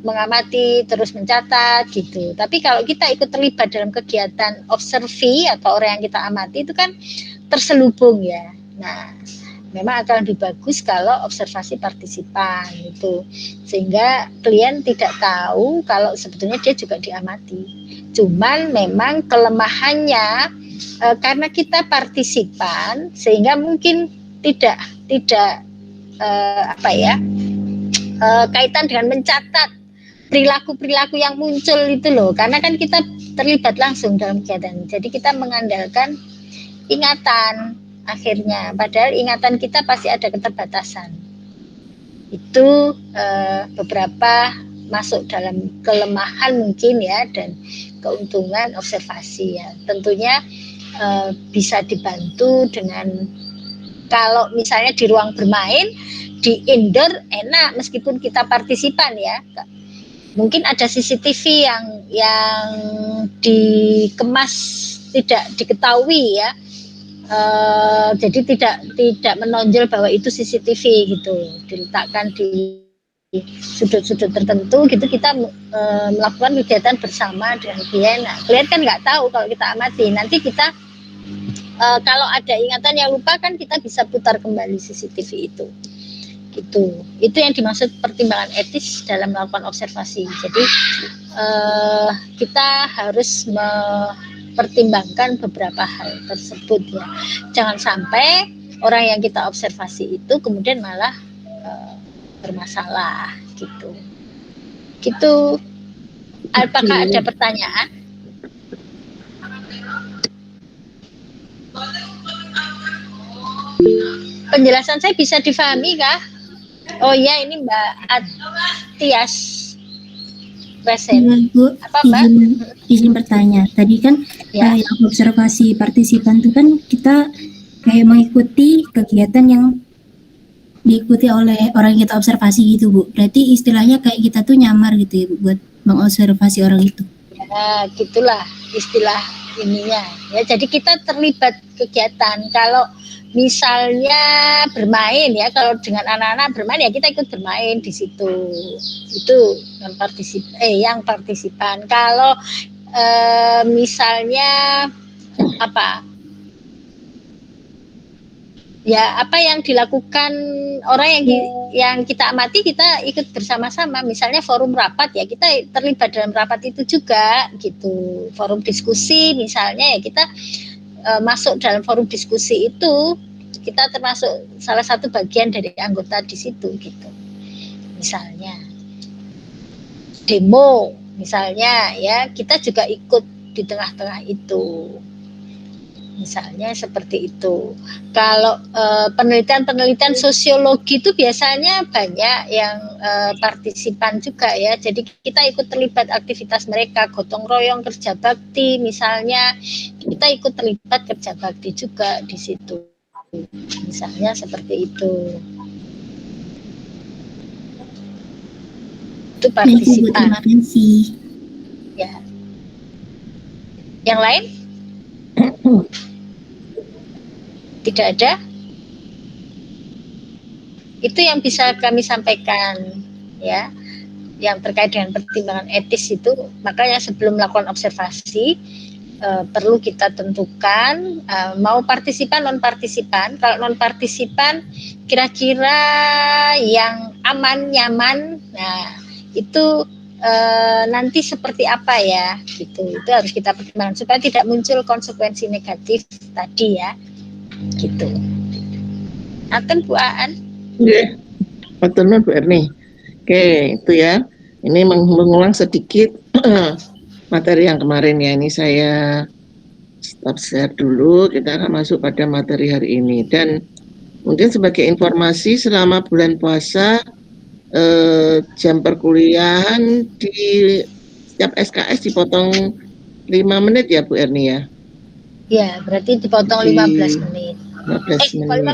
mengamati terus mencatat gitu. Tapi kalau kita ikut terlibat dalam kegiatan observi atau orang yang kita amati itu kan terselubung ya. Nah, memang akan lebih bagus kalau observasi partisipan itu, sehingga klien tidak tahu kalau sebetulnya dia juga diamati. Cuman memang kelemahannya karena kita partisipan sehingga mungkin tidak kaitan dengan mencatat perilaku-perilaku yang muncul itu loh, karena kan kita terlibat langsung dalam kegiatan. Jadi kita mengandalkan ingatan akhirnya, padahal ingatan kita pasti ada keterbatasan. Itu beberapa masuk dalam kelemahan mungkin ya, dan keuntungan observasi ya. Tentunya bisa dibantu dengan kalau misalnya di ruang bermain, di indoor enak meskipun kita partisipan ya. Mungkin ada CCTV yang dikemas tidak diketahui ya. Jadi tidak menonjol bahwa itu CCTV gitu, diletakkan di sudut-sudut tertentu gitu, kita melakukan kegiatan bersama dengan klien. Nah, klien kan nggak tahu kalau kita amati. Nanti kita kalau ada ingatan yang lupa kan kita bisa putar kembali CCTV itu. Gitu. Itu yang dimaksud pertimbangan etis dalam melakukan observasi. Jadi kita harus pertimbangkan beberapa hal tersebut ya. Jangan sampai orang yang kita observasi itu kemudian malah bermasalah gitu. Gitu. Apakah ada pertanyaan? Penjelasan saya bisa difahami kah? Oh ya, ini Mbak Atias present. Bu, apa Mbak? Izin bertanya. Tadi kan Ya. yang observasi partisipan itu kan kita kayak mengikuti kegiatan yang diikuti oleh orang yang kita observasi gitu Bu. Berarti istilahnya kayak kita tuh nyamar gitu ya Bu, buat mengobservasi orang itu. Ya, gitulah istilah ininya. Ya, jadi kita terlibat kegiatan. Kalau misalnya bermain ya, kalau dengan anak-anak bermain ya kita ikut bermain di situ. Itu yang partisipan. Kalau misalnya apa yang dilakukan orang yang kita amati, kita ikut bersama-sama. Misalnya forum rapat ya, kita terlibat dalam rapat itu juga gitu. Forum diskusi misalnya ya, kita masuk dalam forum diskusi itu, kita termasuk salah satu bagian dari anggota di situ gitu. Misalnya demo misalnya ya, kita juga ikut di tengah-tengah itu. Misalnya seperti itu. Kalau penelitian sosiologi itu biasanya banyak yang partisipan juga ya. Jadi kita ikut terlibat aktivitas mereka, gotong royong, kerja bakti misalnya. Kita ikut terlibat kerja bakti juga di situ. Misalnya seperti itu. Itu partisipan. Terima kasih. Ya. Yang lain? Tidak ada? Itu yang bisa kami sampaikan ya, yang terkait dengan pertimbangan etis itu. Makanya sebelum melakukan observasi perlu kita tentukan mau partisipan non partisipan. Kalau non partisipan kira-kira yang aman nyaman, nah itu nanti seperti apa ya gitu. Itu harus kita pertimbangkan supaya tidak muncul konsekuensi negatif tadi ya gitu. Aten Bu Aan. Nggih. Matur Bu Erni. Oke, itu ya. Ini mengulang sedikit materi yang kemarin ya. Ini saya stop share dulu. Kita akan masuk pada materi hari ini. Dan mungkin sebagai informasi, selama bulan puasa jam perkuliahan di setiap SKS dipotong 5 menit ya Bu Erni ya? Ya, berarti dipotong 15 menit. 15 menit.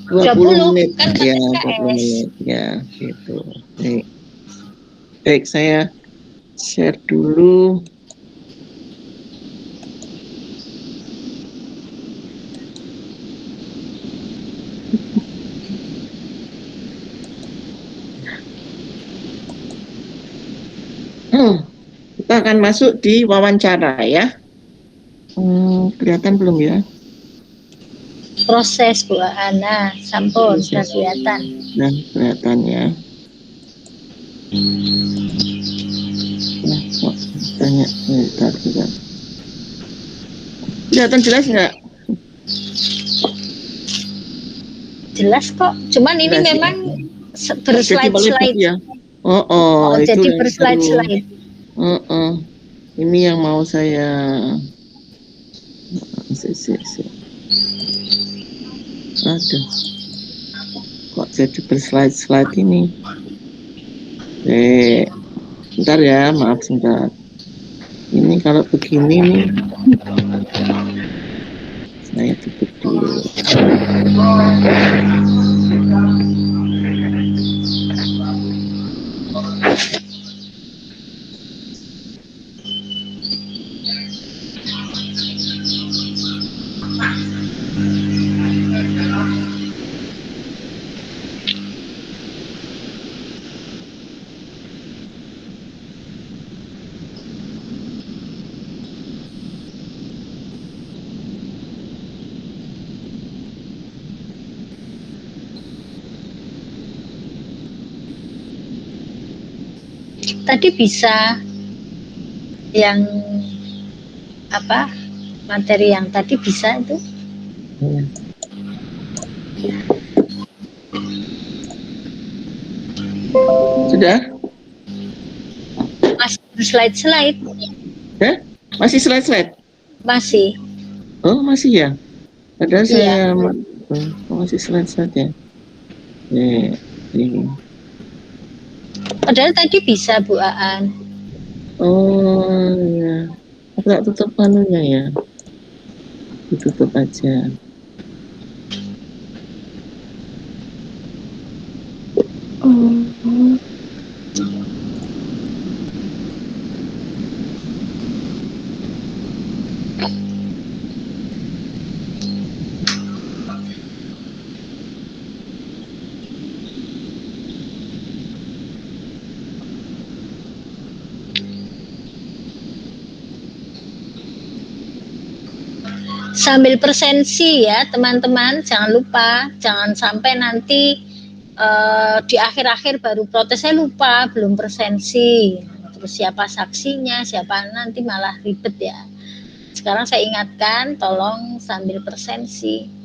15. 20 menit kan ya, SKS. 20 menit ya, gitu. Baik, saya share dulu. Kita akan masuk di wawancara ya. Kelihatan belum ya? Proses Bu Ana, sampun sudah kelihatan. Nah, kelihatan ya. Nah, kok tanya bentar juga. Kelihatan jelas nggak? Jelas kok, cuman ini Jelas, memang Jadi berslide-slide. ya. Oh, itu jadi yang berslide-slide. seru. Ini yang mau saya. Aduh, kok jadi berslide-slide ini? Bentar ya, maaf sebentar. Ini kalau begini nih, saya tutup dulu. Tadi bisa yang apa materi yang tadi bisa itu? Sudah? Masih slide-slide? Masih slide-slide? Masih. Oh, masih ya? Padahal Iya. saya masih slide-slide ya. Ini. Padahal tadi bisa Bu Aan. Oh ya, tak tutup panunya ya, ditutup aja. Sambil presensi ya teman-teman, jangan lupa, jangan sampai nanti di akhir-akhir baru protes, saya lupa belum presensi, terus siapa saksinya, siapa, nanti malah ribet ya. Sekarang saya ingatkan, tolong sambil presensi.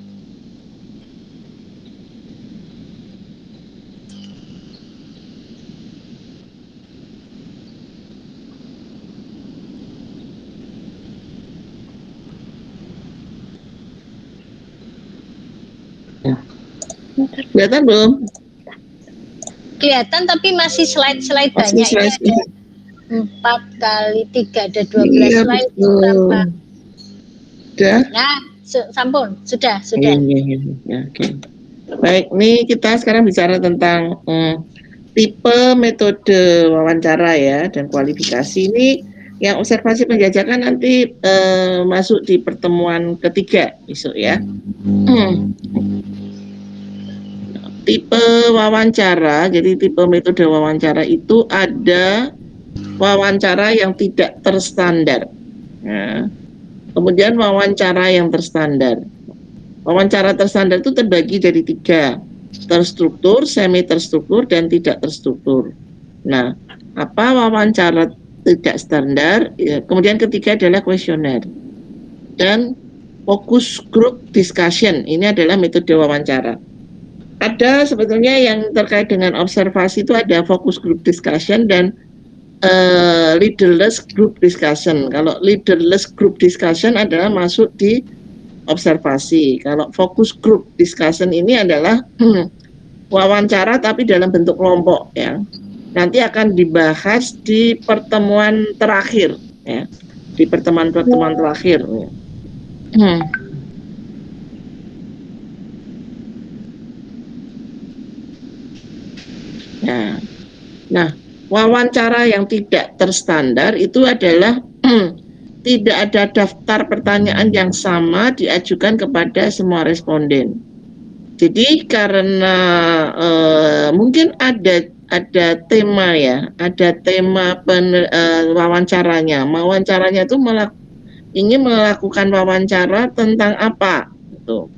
Kelihatan belum? Kelihatan tapi masih slide-slide banyak. Slide. Ini ada 4 kali 3 ada 12 Iya, slide. betul. Sudah? Nah, sampun, sudah. Iya. Oke. Baik, nih kita sekarang bicara tentang tipe metode wawancara ya dan kualifikasi. Ini yang observasi penjajakan nanti masuk di pertemuan ketiga besok ya. Tipe wawancara, jadi tipe metode wawancara itu ada wawancara yang tidak terstandar. Ya. Kemudian wawancara yang terstandar. Wawancara terstandar itu terbagi jadi 3, terstruktur, semi terstruktur, dan tidak terstruktur. Nah, apa wawancara tidak standar? Ya, kemudian ketiga adalah kuesioner dan focus group discussion. Ini adalah metode wawancara. Ada sebetulnya yang terkait dengan observasi itu ada focus group discussion dan leaderless group discussion. Kalau leaderless group discussion adalah masuk di observasi. Kalau focus group discussion ini adalah wawancara tapi dalam bentuk kelompok ya. Nanti akan dibahas di pertemuan terakhir ya. Di pertemuan terakhir ya. Nah, wawancara yang tidak terstandar itu adalah tidak ada daftar pertanyaan yang sama diajukan kepada semua responden. Jadi karena mungkin ada tema ya, ada tema wawancaranya. Wawancaranya itu ingin melakukan wawancara tentang apa? Gitu.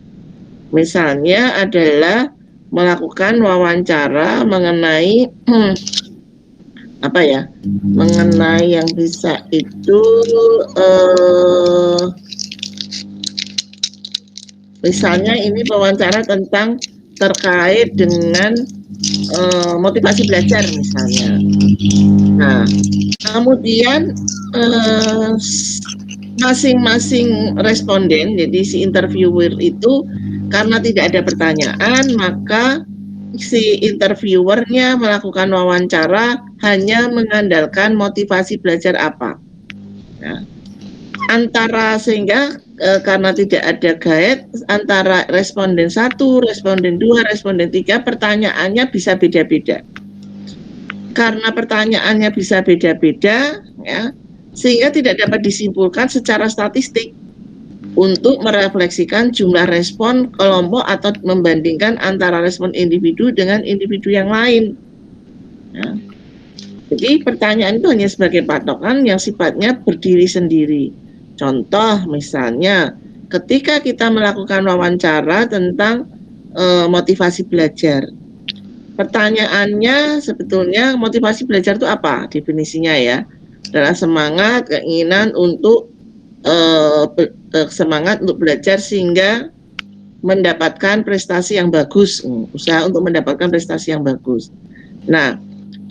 Misalnya adalah melakukan wawancara mengenai apa ya? Mengenai yang bisa itu misalnya ini wawancara tentang terkait dengan motivasi belajar misalnya. Nah, kemudian masing-masing responden, jadi si interviewer itu karena tidak ada pertanyaan, maka si interviewernya melakukan wawancara hanya mengandalkan motivasi belajar apa. Nah, sehingga karena tidak ada guide antara responden 1, responden 2, responden 3, pertanyaannya bisa beda-beda. Karena pertanyaannya bisa beda-beda, ya, sehingga tidak dapat disimpulkan secara statistik untuk merefleksikan jumlah respon kelompok atau membandingkan antara respon individu dengan individu yang lain. Ya. Jadi pertanyaan itu hanya sebagai patokan yang sifatnya berdiri sendiri. Contoh misalnya ketika kita melakukan wawancara tentang motivasi belajar. Pertanyaannya sebetulnya motivasi belajar itu apa? Definisinya ya, adalah semangat, keinginan untuk semangat untuk belajar sehingga mendapatkan prestasi yang bagus, usaha untuk mendapatkan prestasi yang bagus. Nah,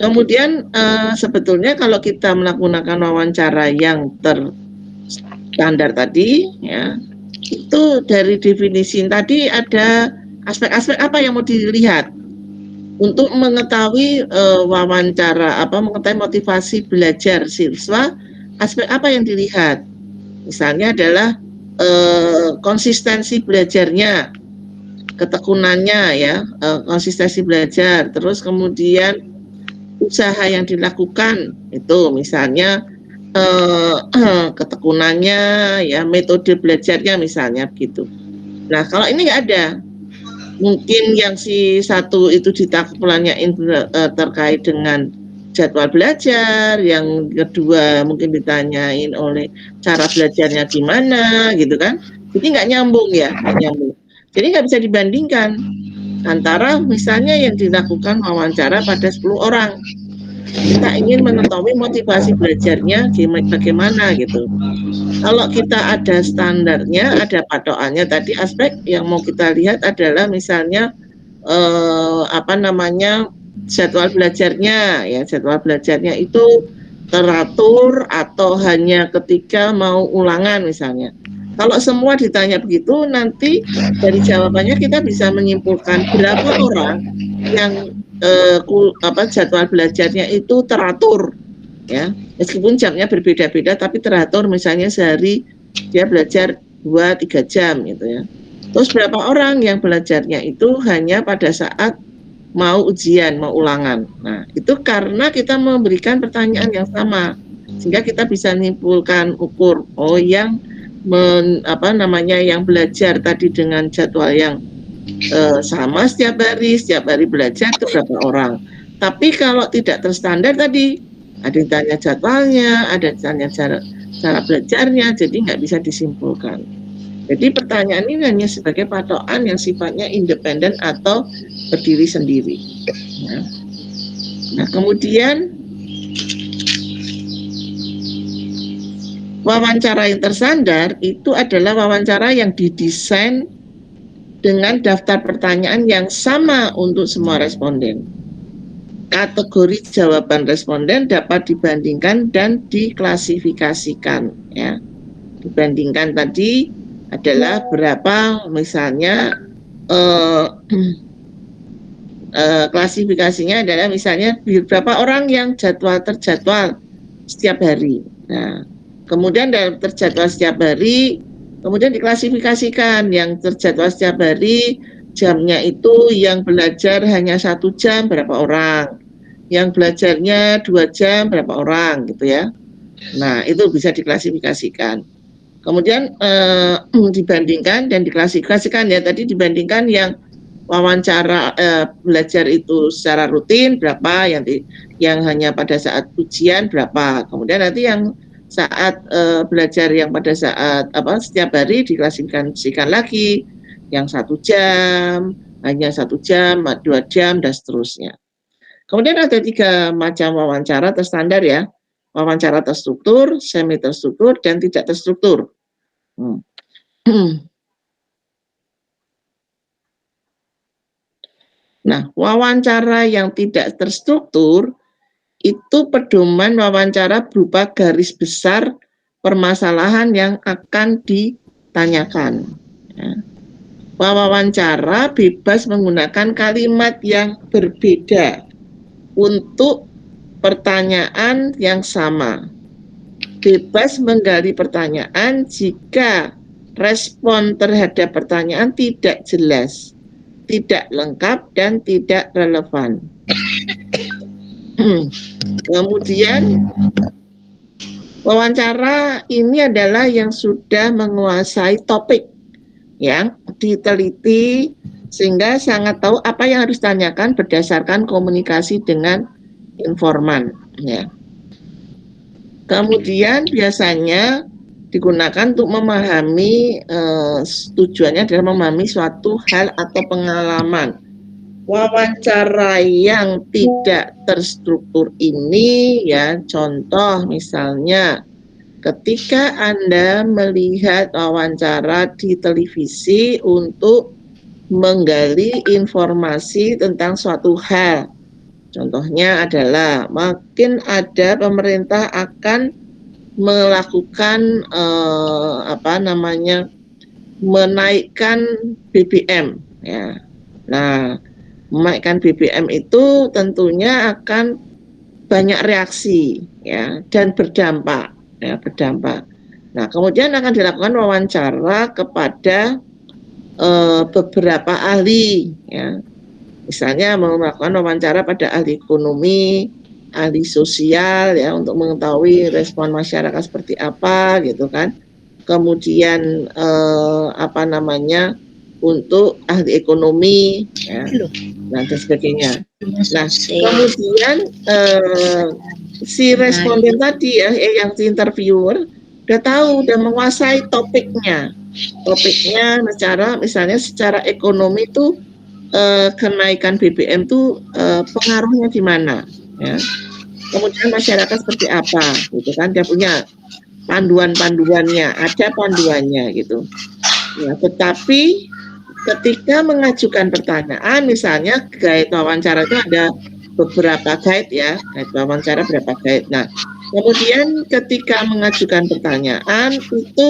kemudian sebetulnya kalau kita melakukan wawancara yang terstandar tadi, ya, itu dari definisi tadi ada aspek-aspek apa yang mau dilihat untuk mengetahui wawancara mengetahui motivasi belajar siswa. Aspek apa yang dilihat? Misalnya adalah konsistensi belajarnya, ketekunannya ya, konsistensi belajar, terus kemudian usaha yang dilakukan itu misalnya ketekunannya ya, metode belajarnya misalnya begitu. Nah, kalau ini nggak ada, mungkin yang si satu itu ditanyain terkait dengan jadwal belajar, yang kedua mungkin ditanyain oleh cara belajarnya gimana gitu kan. Jadi nggak nyambung ya, nggak nyambung. Jadi nggak bisa dibandingkan antara misalnya yang dilakukan wawancara pada 10 orang. Kita ingin mengetahui motivasi belajarnya bagaimana gitu. Kalau kita ada standarnya, ada patokannya, tadi aspek yang mau kita lihat adalah misalnya jadwal belajarnya ya, jadwal belajarnya itu teratur atau hanya ketika mau ulangan misalnya. Kalau semua ditanya begitu, nanti dari jawabannya kita bisa menyimpulkan berapa orang yang jadwal belajarnya itu teratur ya, meskipun jamnya berbeda-beda tapi teratur, misalnya sehari dia belajar 2-3 jam gitu ya. Terus berapa orang yang belajarnya itu hanya pada saat mau ujian, mau ulangan. Nah, itu karena kita memberikan pertanyaan yang sama, sehingga kita bisa menyimpulkan ukur, yang yang belajar tadi dengan jadwal yang sama setiap hari belajar itu berapa orang. Tapi kalau tidak terstandar tadi, ada yang tanya jadwalnya, ada yang tanya cara belajarnya, jadi nggak bisa disimpulkan. Jadi pertanyaan ini hanya sebagai patokan yang sifatnya independen atau berdiri sendiri. Ya. Nah, kemudian wawancara yang tersandar itu adalah wawancara yang didesain dengan daftar pertanyaan yang sama untuk semua responden. Kategori jawaban responden dapat dibandingkan dan diklasifikasikan. Ya. Dibandingkan tadi adalah berapa, misalnya klasifikasinya adalah misalnya berapa orang yang terjadwal setiap hari. Nah, kemudian dalam terjadwal setiap hari, kemudian diklasifikasikan yang terjadwal setiap hari, jamnya itu yang belajar hanya 1 jam berapa orang, yang belajarnya 2 jam berapa orang gitu ya. Nah, itu bisa diklasifikasikan. Kemudian dibandingkan dan diklasifikasikan ya, tadi dibandingkan yang wawancara belajar itu secara rutin berapa, yang hanya pada saat ujian berapa. Kemudian nanti yang saat belajar yang pada saat setiap hari diklasifikasikan lagi, yang 1 jam, hanya 1 jam, 2 jam dan seterusnya. Kemudian ada 3 macam wawancara terstandar ya. Wawancara terstruktur, semi terstruktur, dan tidak terstruktur. Nah, wawancara yang tidak terstruktur itu pedoman wawancara berupa garis besar permasalahan yang akan ditanyakan. Ya. Wawancara bebas menggunakan kalimat yang berbeda untuk pertanyaan yang sama. Bebas menggali pertanyaan jika respon terhadap pertanyaan tidak jelas, tidak lengkap, dan tidak relevan. Kemudian wawancara ini adalah yang sudah menguasai topik yang diteliti sehingga sangat tahu apa yang harus ditanyakan berdasarkan komunikasi dengan informan ya. Kemudian biasanya digunakan untuk memahami tujuannya adalah memahami suatu hal atau pengalaman. Wawancara yang tidak terstruktur ini ya, contoh misalnya ketika Anda melihat wawancara di televisi untuk menggali informasi tentang suatu hal. Contohnya adalah makin ada pemerintah akan melakukan menaikkan BBM ya. Nah, menaikkan BBM itu tentunya akan banyak reaksi ya dan berdampak. Nah, kemudian akan dilakukan wawancara kepada beberapa ahli ya. Misalnya melakukan wawancara pada ahli ekonomi, ahli sosial ya, untuk mengetahui respon masyarakat seperti apa gitu kan. Kemudian untuk ahli ekonomi ya, dan sebagainya. Nah, kemudian si responden tadi ya, yang si interviewer udah tahu, udah menguasai topiknya misalnya secara ekonomi itu kenaikan BBM itu pengaruhnya di mana ya. Kemudian masyarakat seperti apa gitu kan, dia punya panduannya, ada panduannya gitu ya. Tetapi ketika mengajukan pertanyaan, misalnya guide wawancara itu ada beberapa guide ya, guide wawancara berapa guide. Nah, kemudian ketika mengajukan pertanyaan itu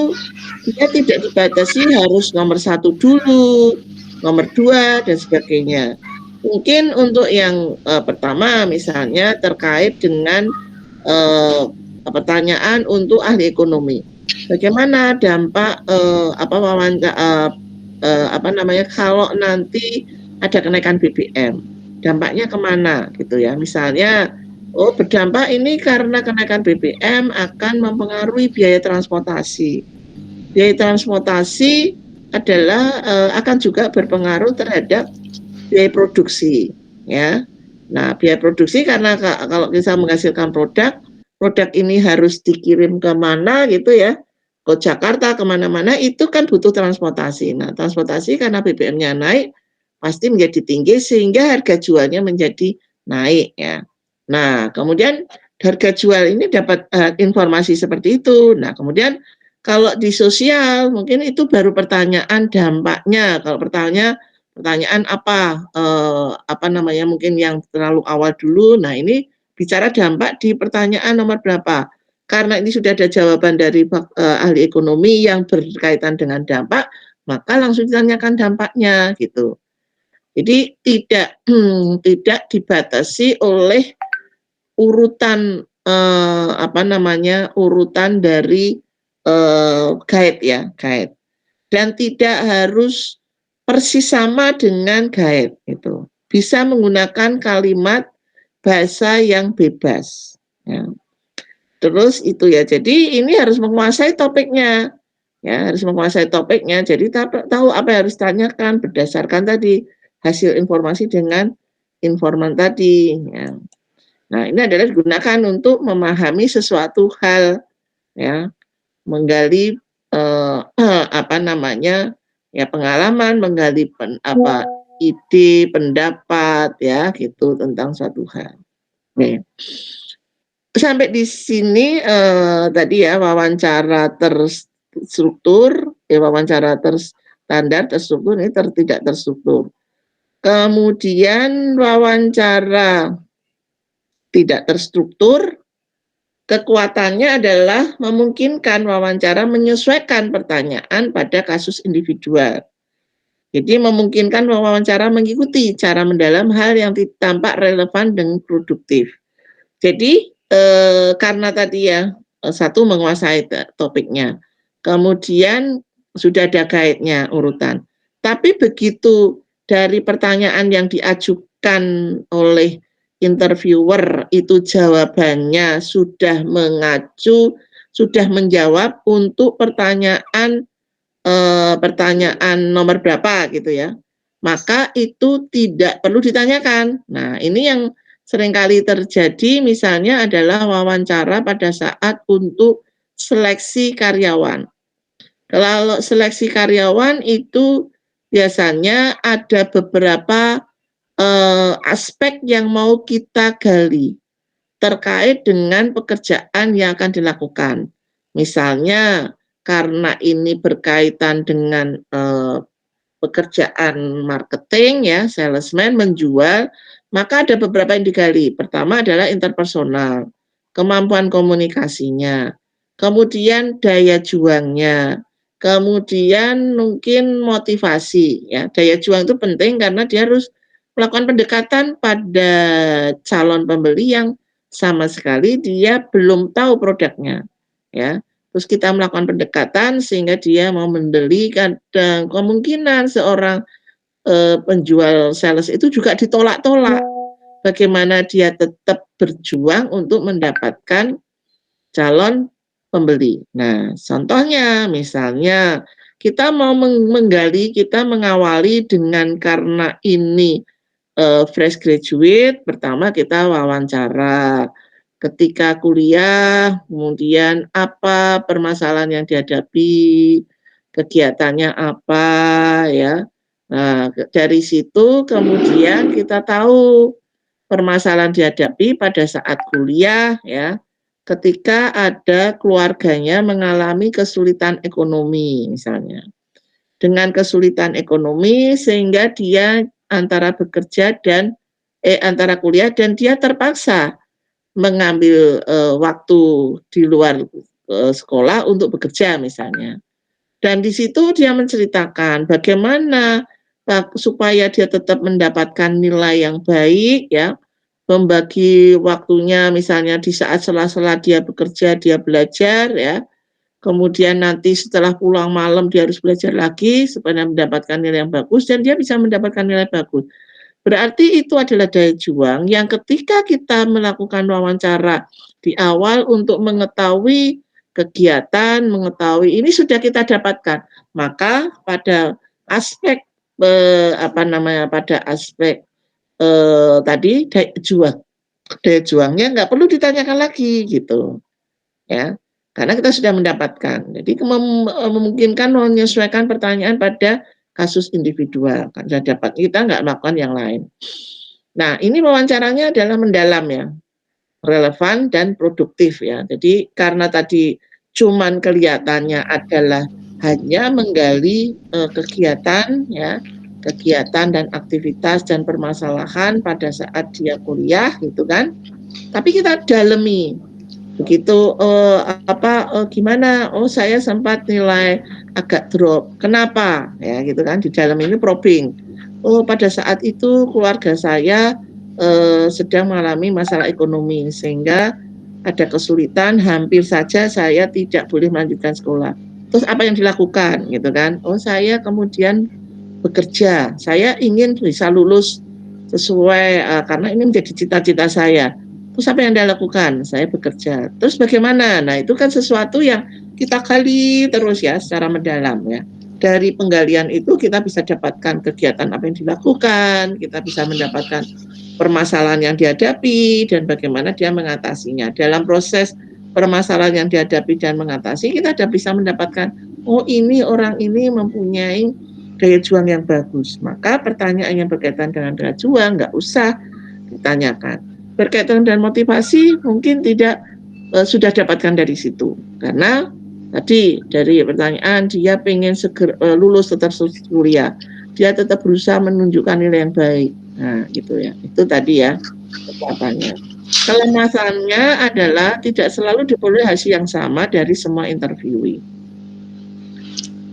dia tidak dibatasi harus nomor 1 dulu, nomor 2 dan sebagainya. Mungkin untuk yang pertama misalnya terkait dengan pertanyaan untuk ahli ekonomi. Bagaimana dampak kalau nanti ada kenaikan BBM? Dampaknya kemana gitu ya. Misalnya berdampak ini karena kenaikan BBM akan mempengaruhi biaya transportasi. Biaya transportasi adalah akan juga berpengaruh terhadap biaya produksi ya. Nah, biaya produksi karena kalau kita menghasilkan produk ini harus dikirim ke mana gitu ya, ke Jakarta, kemana-mana, itu kan butuh transportasi. Nah, transportasi karena BBM-nya naik pasti menjadi tinggi sehingga harga jualnya menjadi naik ya. Nah, kemudian harga jual ini dapat informasi seperti itu. Nah, kemudian kalau di sosial mungkin itu baru pertanyaan dampaknya. Kalau pertanyaan mungkin yang terlalu awal dulu. Nah, ini bicara dampak di pertanyaan nomor berapa. Karena ini sudah ada jawaban dari ahli ekonomi yang berkaitan dengan dampak, maka langsung ditanyakan dampaknya gitu. Jadi tidak dibatasi oleh urutan urutan dari guide ya, guide. Dan tidak harus persis sama dengan guide itu. Bisa menggunakan kalimat bahasa yang bebas. Ya. Terus itu ya, jadi ini harus menguasai topiknya, ya harus menguasai topiknya. Jadi tahu apa yang harus ditanyakan berdasarkan tadi hasil informasi dengan informan tadi. Ya. Nah ini adalah digunakan untuk memahami sesuatu hal, ya, menggali apa namanya ya pengalaman, menggali ide, pendapat, ya gitu tentang suatu hal. Oke. Sampai di sini tadi ya wawancara terstruktur, wawancara terstandar, terstruktur ini tidak terstruktur. Kemudian wawancara tidak terstruktur, kekuatannya adalah memungkinkan wawancara menyesuaikan pertanyaan pada kasus individual. Jadi memungkinkan wawancara mengikuti cara mendalam hal yang tampak relevan dan produktif. Jadi karena tadi ya satu menguasai topiknya, kemudian sudah ada guide-nya urutan. Tapi begitu dari pertanyaan yang diajukan oleh interviewer itu jawabannya sudah mengacu, sudah menjawab untuk pertanyaan nomor berapa gitu ya, maka itu tidak perlu ditanyakan. Nah ini yang seringkali terjadi misalnya adalah wawancara pada saat untuk seleksi karyawan. Kalau seleksi karyawan itu biasanya ada beberapa aspek yang mau kita gali terkait dengan pekerjaan yang akan dilakukan. Misalnya karena ini berkaitan dengan pekerjaan marketing ya, salesman menjual, maka ada beberapa yang digali. Pertama adalah interpersonal, kemampuan komunikasinya, kemudian daya juangnya, kemudian mungkin motivasi ya. Daya juang itu penting karena dia harus melakukan pendekatan pada calon pembeli yang sama sekali dia belum tahu produknya ya. Terus kita melakukan pendekatan sehingga dia mau membeli, dan kemungkinan seorang penjual sales itu juga ditolak-tolak. Bagaimana dia tetap berjuang untuk mendapatkan calon pembeli. Nah, contohnya misalnya kita mau menggali, kita mengawali dengan karena ini fresh graduate, pertama kita wawancara. Ketika kuliah, kemudian apa permasalahan yang dihadapi, kegiatannya apa, ya. Nah, dari situ kemudian kita tahu permasalahan dihadapi pada saat kuliah ya, ketika ada keluarganya mengalami kesulitan ekonomi misalnya. Dengan kesulitan ekonomi sehingga dia antara bekerja dan antara kuliah dan dia terpaksa mengambil waktu di luar sekolah untuk bekerja misalnya. Dan di situ dia menceritakan bagaimana supaya dia tetap mendapatkan nilai yang baik ya, membagi waktunya misalnya di saat sela-sela dia bekerja dia belajar ya, kemudian nanti setelah pulang malam dia harus belajar lagi supaya mendapatkan nilai yang bagus dan dia bisa mendapatkan nilai bagus. Berarti itu adalah daya juang yang ketika kita melakukan wawancara di awal untuk mengetahui kegiatan, mengetahui ini sudah kita dapatkan, maka pada aspek pada aspek tadi daya juangnya nggak perlu ditanyakan lagi gitu ya, karena kita sudah mendapatkan. Jadi memungkinkan menyesuaikan pertanyaan pada kasus individual, kan sudah dapat, kita nggak melakukan yang lain. Nah ini wawancaranya adalah mendalam ya, relevan dan produktif ya. Jadi karena tadi cuman kelihatannya adalah hanya menggali kegiatan ya, kegiatan dan aktivitas dan permasalahan pada saat dia kuliah gitu kan. Tapi kita dalemi begitu gimana? Oh saya sempat nilai agak drop. Kenapa? Ya gitu kan, di dalam ini probing. Oh pada saat itu keluarga saya sedang mengalami masalah ekonomi sehingga ada kesulitan, hampir saja saya tidak boleh melanjutkan sekolah. Terus apa yang dilakukan gitu kan? Oh saya kemudian bekerja, saya ingin bisa lulus sesuai karena ini menjadi cita-cita saya. Terus apa yang Anda lakukan? Saya bekerja. Terus bagaimana? Nah, itu kan sesuatu yang kita gali terus ya secara mendalam ya. Dari penggalian itu kita bisa dapatkan kegiatan apa yang dilakukan, kita bisa mendapatkan permasalahan yang dihadapi dan bagaimana dia mengatasinya. Dalam proses permasalahan yang dihadapi dan mengatasi, kita sudah bisa mendapatkan, oh ini orang ini mempunyai daya juang yang bagus. Maka pertanyaan yang berkaitan dengan daya juang nggak usah ditanyakan. Berkaitan dengan motivasi mungkin tidak sudah dapatkan dari situ. Karena tadi dari pertanyaan dia pengen lulus tetap kuliah. Dia tetap berusaha menunjukkan nilai yang baik. Nah, gitu ya. Itu tadi ya jawabannya. Kelemahannya adalah tidak selalu diperoleh hasil yang sama dari semua interviewee.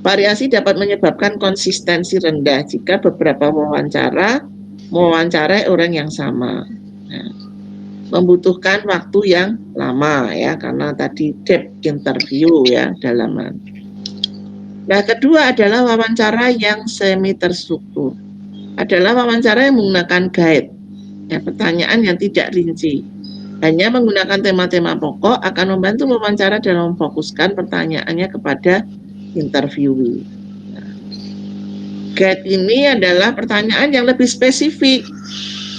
Variasi dapat menyebabkan konsistensi rendah jika beberapa mewawancarai orang yang sama. Nah, membutuhkan waktu yang lama ya karena tadi depth interview ya dalaman. Nah, kedua adalah wawancara yang semi terstruktur. Adalah wawancara yang menggunakan guide. Ya, pertanyaan yang tidak rinci. Hanya menggunakan tema-tema pokok akan membantu wawancara dalam memfokuskan pertanyaannya kepada interviewee. Nah, guide ini adalah pertanyaan yang lebih spesifik.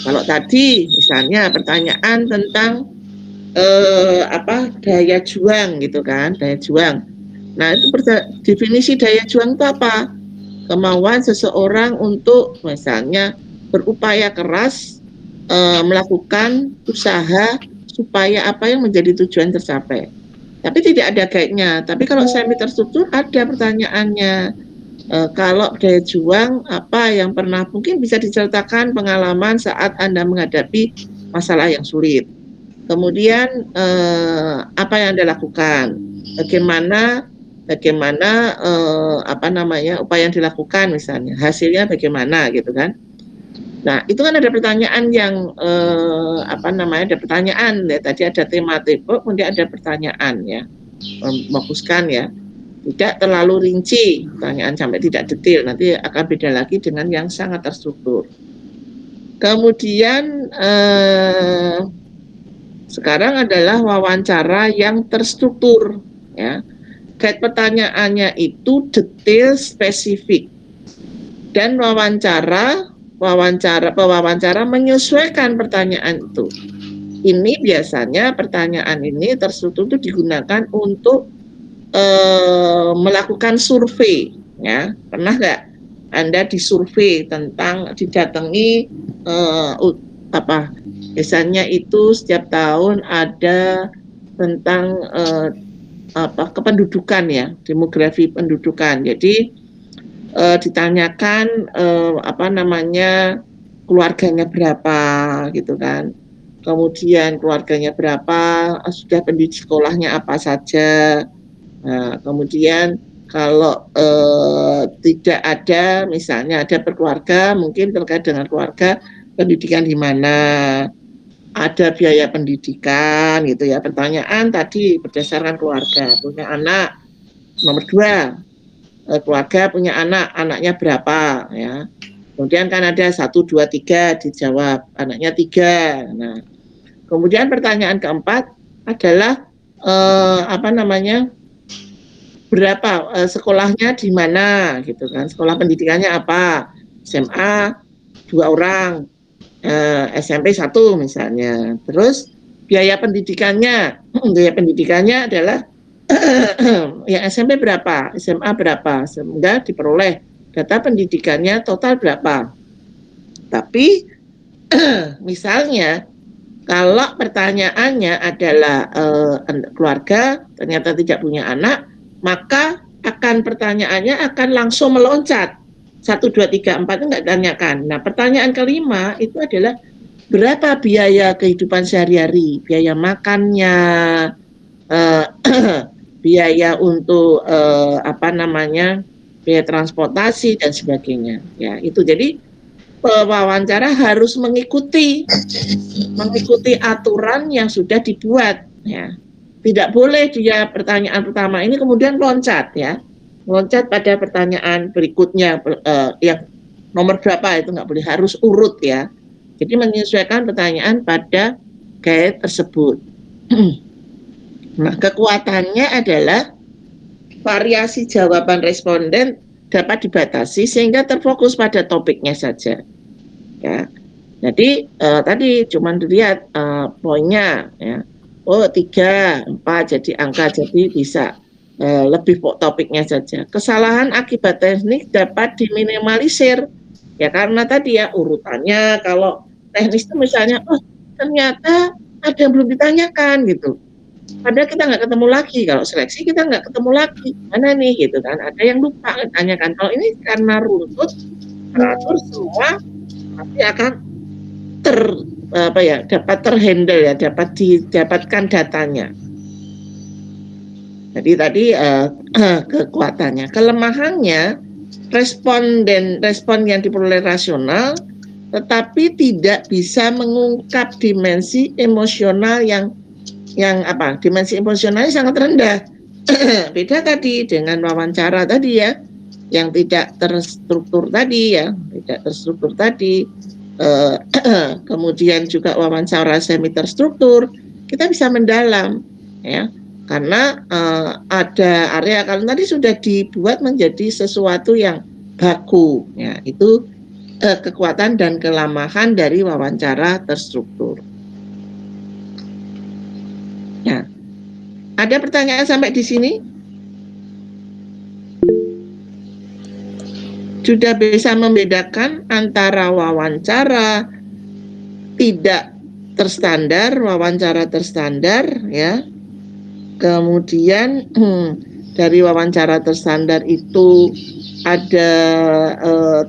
Kalau tadi misalnya pertanyaan tentang daya juang gitu kan, daya juang. Nah, itu definisi daya juang itu apa? Kemauan seseorang untuk misalnya berupaya keras melakukan usaha supaya apa yang menjadi tujuan tercapai. Tapi tidak ada guide-nya. Tapi kalau semi terstruktur ada pertanyaannya. Kalau daya juang apa yang pernah mungkin bisa diceritakan pengalaman saat Anda menghadapi masalah yang sulit. Kemudian apa yang Anda lakukan? Bagaimana upaya yang dilakukan misalnya, hasilnya bagaimana gitu kan. Nah, itu kan ada pertanyaan yang ada pertanyaan ya, tadi ada tema kemudian ada pertanyaan ya, memfokuskan ya, tidak terlalu rinci pertanyaan sampai tidak detail, nanti akan beda lagi dengan yang sangat terstruktur. Kemudian sekarang adalah wawancara yang terstruktur ya. Guide pertanyaannya itu detail, spesifik, dan pewawancara menyesuaikan pertanyaan itu. Ini biasanya pertanyaan ini terstruktur itu digunakan untuk melakukan survei, ya. Pernah nggak Anda disurvei tentang didatangi biasanya itu setiap tahun ada tentang kependudukan ya, demografi pendudukan. Jadi ditanyakan keluarganya berapa gitu kan. Kemudian keluarganya berapa, sudah pendidik sekolahnya apa saja. Nah, kemudian kalau tidak ada, misalnya ada berkeluarga, mungkin terkait dengan keluarga, pendidikan di mana, ada biaya pendidikan gitu ya. Pertanyaan tadi berdasarkan keluarga, punya anak, nomor 2, keluarga punya anak, anaknya berapa ya. Kemudian kan ada 1, 2, 3 dijawab, anaknya 3. Nah, kemudian pertanyaan keempat adalah berapa sekolahnya di mana gitu kan, sekolah pendidikannya apa, SMA 2 orang, SMP 1 misalnya. Terus biaya pendidikannya adalah yang SMP berapa, SMA berapa, sehingga diperoleh data pendidikannya total berapa. Tapi misalnya kalau pertanyaannya adalah keluarga ternyata tidak punya anak, maka pertanyaannya akan langsung meloncat 1, 2, 3, 4 itu nggak tanyakan. Nah, pertanyaan kelima itu adalah berapa biaya kehidupan sehari-hari, biaya makannya, biaya untuk biaya transportasi dan sebagainya. Ya, itu jadi pewawancara harus mengikuti aturan yang sudah dibuat. Ya, tidak boleh dia pertanyaan pertama ini kemudian loncat ya. Loncat pada pertanyaan berikutnya yang nomor berapa itu nggak boleh, harus urut ya. Jadi menyesuaikan pertanyaan pada gaya tersebut. Nah, kekuatannya adalah variasi jawaban responden dapat dibatasi sehingga terfokus pada topiknya saja. Ya. Jadi tadi cuma dilihat poinnya, ya. Oh 3, 4 jadi angka, jadi bisa lebih topiknya saja. Kesalahan akibat teknik dapat diminimalisir, ya karena tadi ya urutannya. Kalau teknis itu misalnya, oh ternyata ada yang belum ditanyakan gitu. Padahal kita nggak ketemu lagi. Kalau seleksi kita nggak ketemu lagi. Mana nih gitu kan? Ada yang lupa tanyakan. Kalau ini karena runtut, teratur semua, pasti akan dapat terhandle ya, dapat didapatkan datanya. Jadi tadi kekuatannya, kelemahannya respon yang diperoleh rasional, tetapi tidak bisa mengungkap dimensi emosional dimensi emosionalnya sangat rendah. Beda tadi dengan wawancara tadi ya, yang tidak terstruktur tadi ya, kemudian juga wawancara semi terstruktur, kita bisa mendalam ya, karena ada area kalau tadi sudah dibuat menjadi sesuatu yang baku ya, itu kekuatan dan kelemahan dari wawancara terstruktur. Ya, ada pertanyaan sampai di sini? Sudah bisa membedakan antara wawancara tidak terstandar, wawancara terstandar ya. Kemudian dari wawancara terstandar itu ada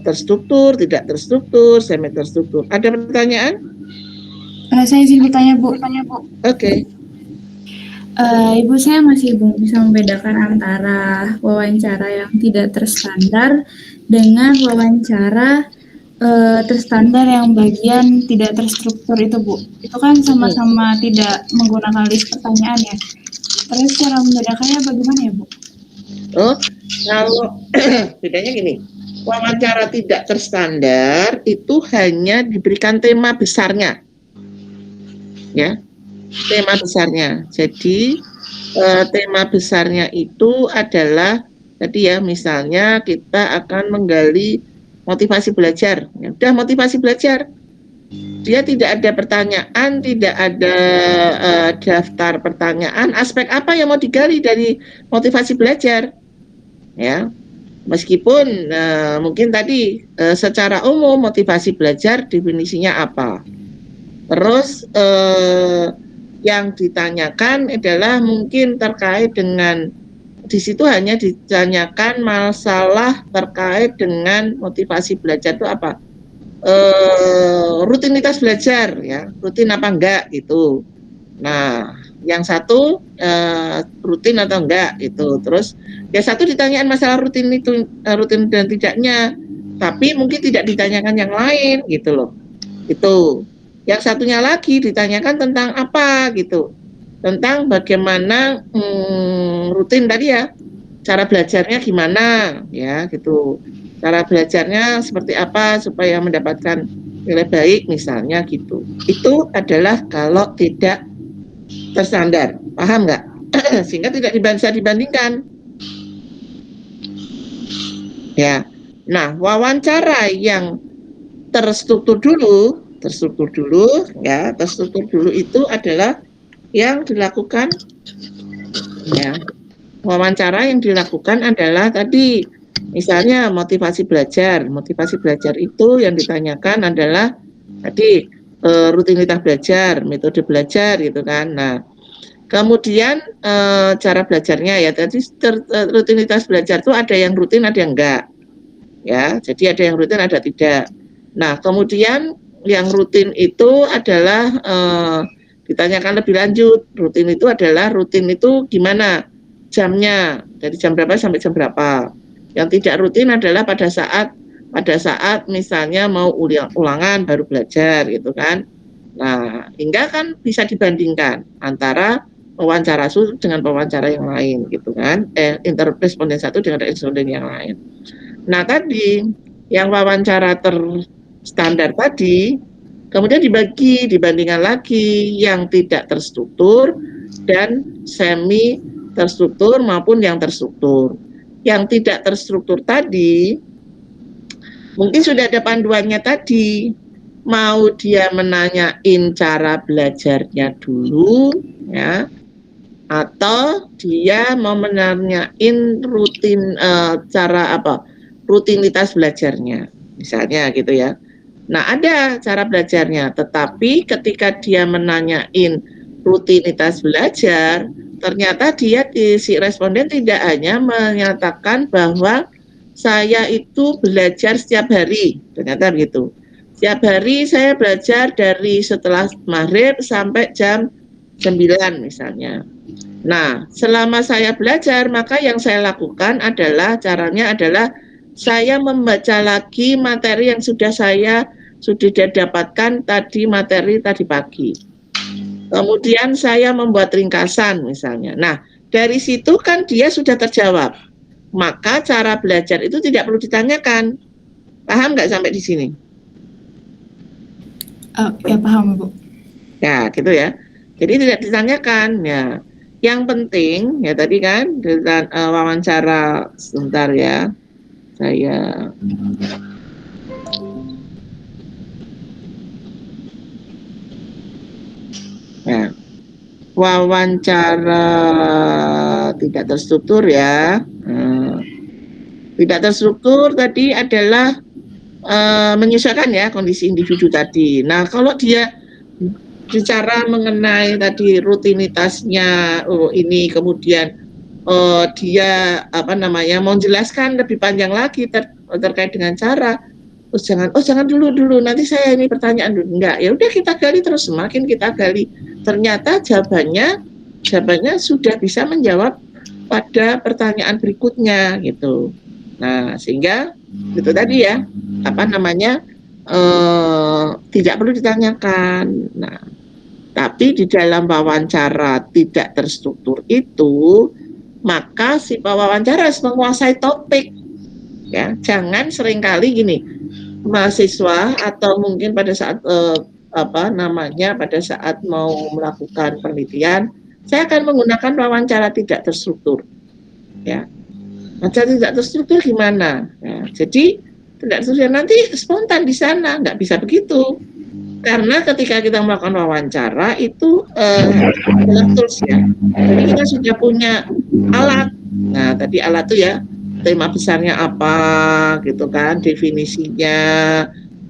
terstruktur, tidak terstruktur, semi terstruktur. Ada pertanyaan? Saya izin bertanya, Bu. Oke. Ibu, saya masih belum bisa membedakan antara wawancara yang tidak terstandar dengan wawancara terstandar yang bagian tidak terstruktur itu, Bu. Itu kan sama-sama tidak menggunakan list pertanyaan ya. Terus cara membedakannya bagaimana ya, Bu? Oh, kalau bedanya gini, wawancara tidak terstandar itu hanya diberikan tema besarnya, ya. Tema besarnya. Jadi tema besarnya itu adalah tadi ya, misalnya kita akan menggali motivasi belajar. Ya, udah motivasi belajar. Dia tidak ada pertanyaan, tidak ada daftar pertanyaan. Aspek apa yang mau digali dari motivasi belajar? Ya, meskipun mungkin tadi secara umum motivasi belajar definisinya apa. Terus yang ditanyakan adalah mungkin terkait dengan, di situ hanya ditanyakan masalah terkait dengan motivasi belajar itu apa, rutinitas belajar ya, rutin apa enggak gitu. Nah yang satu rutin atau enggak gitu. Terus yang satu ditanyakan masalah rutin itu, rutin dan tidaknya, tapi mungkin tidak ditanyakan yang lain gitu loh. Itu. Yang satunya lagi ditanyakan tentang apa gitu, tentang bagaimana rutin tadi ya, cara belajarnya gimana ya gitu, cara belajarnya seperti apa supaya mendapatkan nilai baik misalnya gitu. Itu adalah kalau tidak terstandar, paham nggak? Sehingga tidak bisa dibandingkan ya. Nah, wawancara yang terstruktur dulu ya, terstruktur dulu itu adalah yang dilakukan ya, wawancara yang dilakukan adalah tadi misalnya motivasi belajar itu yang ditanyakan adalah tadi rutinitas belajar, metode belajar gitu kan. Nah kemudian cara belajarnya ya, tadi rutinitas belajar itu ada yang rutin ada yang enggak ya, jadi ada yang rutin ada tidak. Nah kemudian yang rutin itu adalah ditanyakan lebih lanjut. Rutin itu gimana jamnya, dari jam berapa sampai jam berapa. Yang tidak rutin adalah pada saat misalnya mau ulangan baru belajar gitu kan. Nah hingga kan bisa dibandingkan antara wawancara satu dengan wawancara yang lain gitu kan, responden satu dengan responden yang lain. Nah tadi yang wawancara terstandar tadi, Kemudian dibandingkan lagi yang tidak terstruktur dan semi terstruktur maupun yang terstruktur. Yang tidak terstruktur tadi mungkin sudah ada panduannya tadi. Mau dia menanyain cara belajarnya dulu ya, atau dia mau menanyain rutinitas belajarnya misalnya gitu ya. Nah, ada cara belajarnya, tetapi ketika dia menanyain rutinitas belajar, ternyata si responden tidak hanya menyatakan bahwa saya itu belajar setiap hari, ternyata begitu. Setiap hari saya belajar dari setelah maghrib sampai jam 9 misalnya. Nah, selama saya belajar, maka yang saya lakukan caranya adalah saya membaca lagi materi yang sudah dapatkan materi tadi pagi. Kemudian saya membuat ringkasan misalnya. Nah, dari situ kan dia sudah terjawab. Maka cara belajar itu tidak perlu ditanyakan. Paham nggak sampai di sini? Ya paham, Bu. Ya, gitu ya. Jadi tidak ditanyakan ya. Yang penting ya tadi kan wawancara sebentar ya. Saya ya. Wawancara tidak terstruktur ya. Tidak terstruktur tadi adalah menyesuaikan ya kondisi individu tadi. Nah, kalau dia bicara mengenai tadi rutinitasnya, ini kemudian dia mau jelaskan lebih panjang lagi terkait dengan cara. Jangan dulu nanti saya ini pertanyaan dulu. Enggak, ya udah kita gali terus, semakin kita gali ternyata jawabannya sudah bisa menjawab pada pertanyaan berikutnya gitu. Nah, sehingga itu tadi ya tidak perlu ditanyakan. Nah, tapi di dalam wawancara tidak terstruktur itu, maka si pewawancara harus menguasai topik. Ya, jangan seringkali gini, mahasiswa atau mungkin pada saat pada saat mau melakukan penelitian, saya akan menggunakan wawancara tidak terstruktur. Ya. Wawancara tidak terstruktur gimana? Ya, jadi tidak terstruktur nanti spontan di sana, nggak bisa begitu. Karena ketika kita melakukan wawancara itu tools ya. Jadi kita sudah punya alat. Nah, tadi alat itu ya, tema besarnya apa gitu kan, definisinya,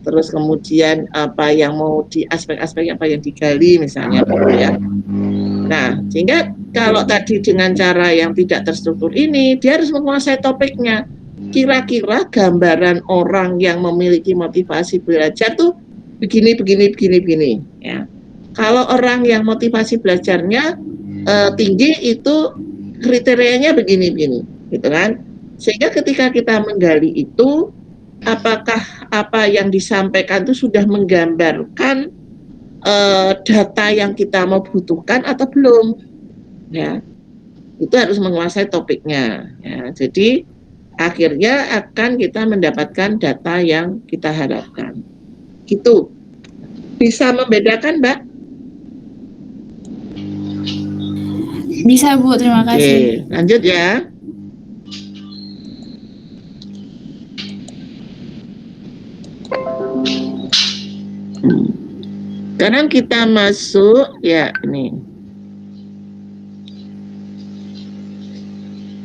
terus kemudian apa yang mau di aspek-aspek apa yang digali misalnya gitu ya. Nah, sehingga kalau tadi dengan cara yang tidak terstruktur ini, dia harus menguasai topiknya. Kira-kira gambaran orang yang memiliki motivasi belajar tuh begini ya. Kalau orang yang motivasi belajarnya tinggi itu kriterianya begini gitu kan. Sehingga ketika kita menggali itu, apakah apa yang disampaikan itu sudah menggambarkan data yang kita mau butuhkan atau belum ya, itu harus menguasai topiknya ya. Jadi akhirnya akan kita mendapatkan data yang kita harapkan gitu. Bisa membedakan, Mbak? Bisa, Bu, terima kasih. Oke, lanjut ya. Sekarang kita masuk ya ini.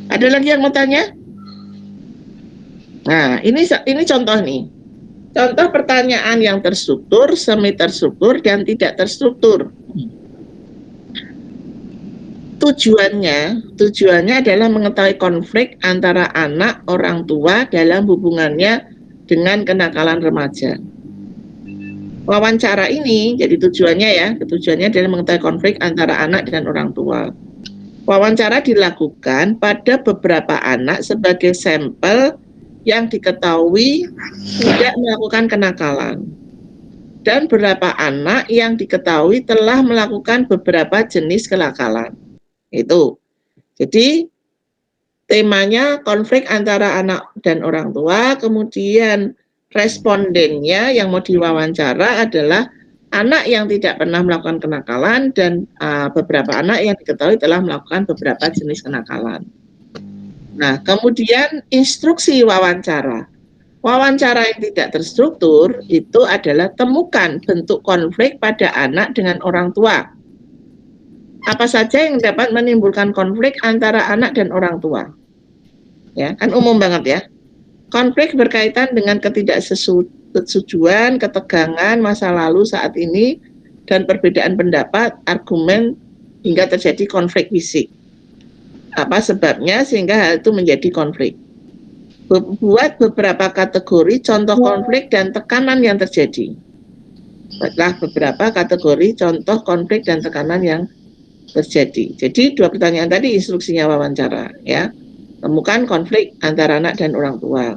Ada lagi yang mau tanya? Nah, ini contoh nih. Contoh pertanyaan yang terstruktur, semi terstruktur, dan tidak terstruktur. Tujuannya adalah mengetahui konflik antara anak orang tua dalam hubungannya dengan kenakalan remaja. Wawancara ini jadi tujuannya adalah mengetahui konflik antara anak dan orang tua. Wawancara dilakukan pada beberapa anak sebagai sampel yang diketahui tidak melakukan kenakalan, dan beberapa anak yang diketahui telah melakukan beberapa jenis kenakalan. Itu. Jadi temanya konflik antara anak dan orang tua, kemudian respondennya yang mau diwawancara adalah anak yang tidak pernah melakukan kenakalan, dan beberapa anak yang diketahui telah melakukan beberapa jenis kenakalan. Nah, kemudian instruksi wawancara. Wawancara yang tidak terstruktur itu adalah temukan bentuk konflik pada anak dengan orang tua. Apa saja yang dapat menimbulkan konflik antara anak dan orang tua? Ya, kan umum banget ya. Konflik berkaitan dengan ketidaksetujuan, ketegangan masa lalu saat ini, dan perbedaan pendapat, argumen, hingga terjadi konflik fisik. Apa sebabnya sehingga hal itu menjadi konflik? Buat beberapa kategori contoh konflik dan tekanan yang terjadi. Buatlah beberapa kategori contoh konflik dan tekanan yang terjadi. Jadi 2 pertanyaan tadi instruksinya wawancara, ya. Temukan konflik antara anak dan orang tua.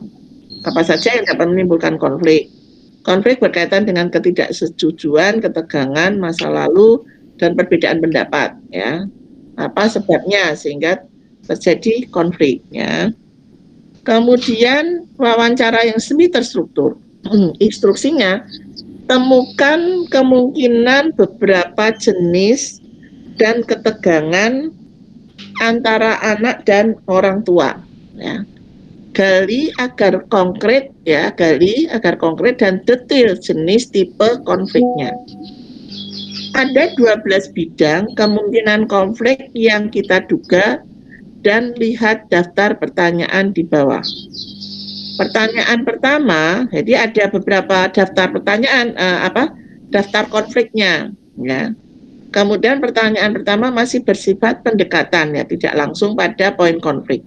Apa saja yang dapat menimbulkan konflik? Konflik berkaitan dengan ketidaksetujuan, ketegangan masa lalu, dan perbedaan pendapat, ya. Apa sebabnya sehingga terjadi konflik, ya. Kemudian wawancara yang semi terstruktur. Instruksinya, temukan kemungkinan beberapa jenis dan ketegangan antara anak dan orang tua, ya. Gali agar konkret, ya, gali agar konkret dan detail jenis tipe konfliknya. Ada 12 bidang kemungkinan konflik yang kita duga, dan lihat daftar pertanyaan di bawah. Pertanyaan pertama, jadi ada beberapa daftar pertanyaan, daftar konfliknya, ya. Kemudian pertanyaan pertama masih bersifat pendekatan, ya, tidak langsung pada poin konflik.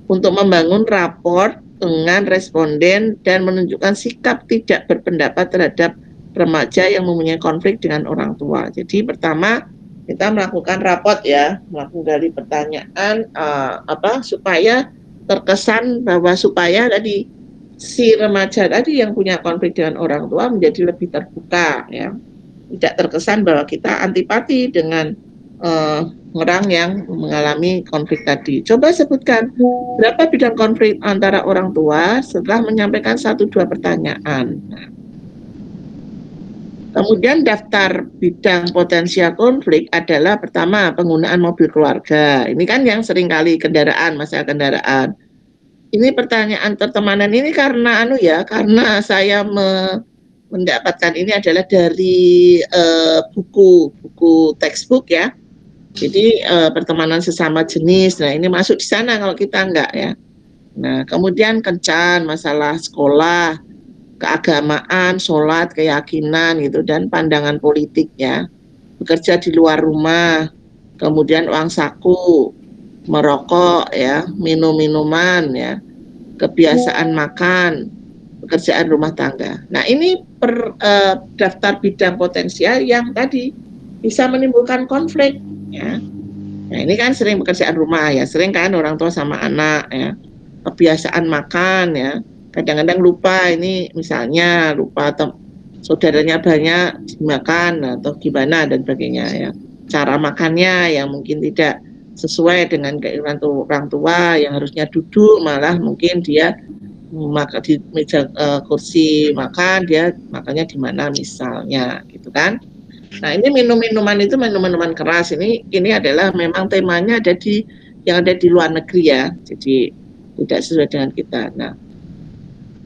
Untuk membangun raport dengan responden dan menunjukkan sikap tidak berpendapat terhadap remaja yang mempunyai konflik dengan orang tua. Jadi pertama kita melakukan raport, ya, melakukan dari pertanyaan supaya terkesan bahwa supaya tadi si remaja tadi yang punya konflik dengan orang tua menjadi lebih terbuka, ya. Tidak terkesan bahwa kita antipati dengan orang yang mengalami konflik tadi. Coba sebutkan berapa bidang konflik antara orang tua setelah menyampaikan 1-2 pertanyaan. Nah, kemudian daftar bidang potensial konflik adalah pertama penggunaan mobil keluarga. Ini kan yang sering kali kendaraan, masalah kendaraan. Ini pertanyaan pertemanan ini karena karena saya mendapatkan ini adalah dari buku textbook, ya. Jadi pertemanan sesama jenis. Nah, ini masuk di sana kalau kita enggak, ya. Nah, kemudian kencan, masalah sekolah, keagamaan, sholat, keyakinan gitu, dan pandangan politik, ya. Bekerja di luar rumah, kemudian uang saku, merokok, ya, minum-minuman, ya, kebiasaan makan, pekerjaan rumah tangga. Nah, ini daftar bidang potensial yang tadi bisa menimbulkan konflik, ya. Nah, ini kan sering pekerjaan rumah, ya, sering kan orang tua sama anak, ya. Kebiasaan makan, ya. Kadang-kadang lupa, ini misalnya lupa saudaranya banyak dimakan atau gimana dan sebagainya, ya. Cara makannya yang mungkin tidak sesuai dengan keinginan orang tua, yang harusnya duduk malah mungkin dia makan di meja kursi makan, dia makannya di mana misalnya, gitu kan. Nah, ini minuman itu minuman keras, ini adalah memang temanya yang ada di luar negeri, ya. Jadi tidak sesuai dengan kita. Nah,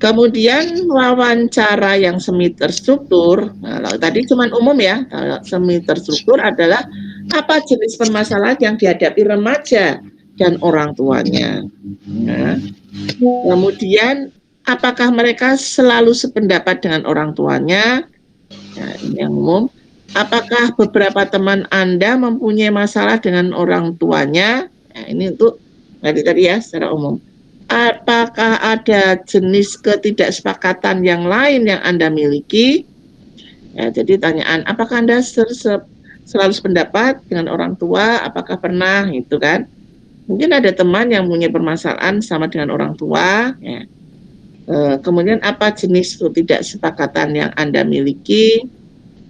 kemudian wawancara yang semi terstruktur. Nah, tadi cuma umum, ya. Semi terstruktur adalah apa jenis permasalahan yang dihadapi remaja dan orang tuanya. Nah, kemudian apakah mereka selalu sependapat dengan orang tuanya? Nah, ini yang umum. Apakah beberapa teman Anda mempunyai masalah dengan orang tuanya? Nah, ini untuk tadi ya secara umum. Apakah ada jenis ketidaksepakatan yang lain yang Anda miliki? Ya, jadi tanyaan, apakah Anda selalu sependapat dengan orang tua? Apakah pernah, gitu kan? Mungkin ada teman yang punya permasalahan sama dengan orang tua, ya. Kemudian apa jenis ketidaksepakatan yang Anda miliki?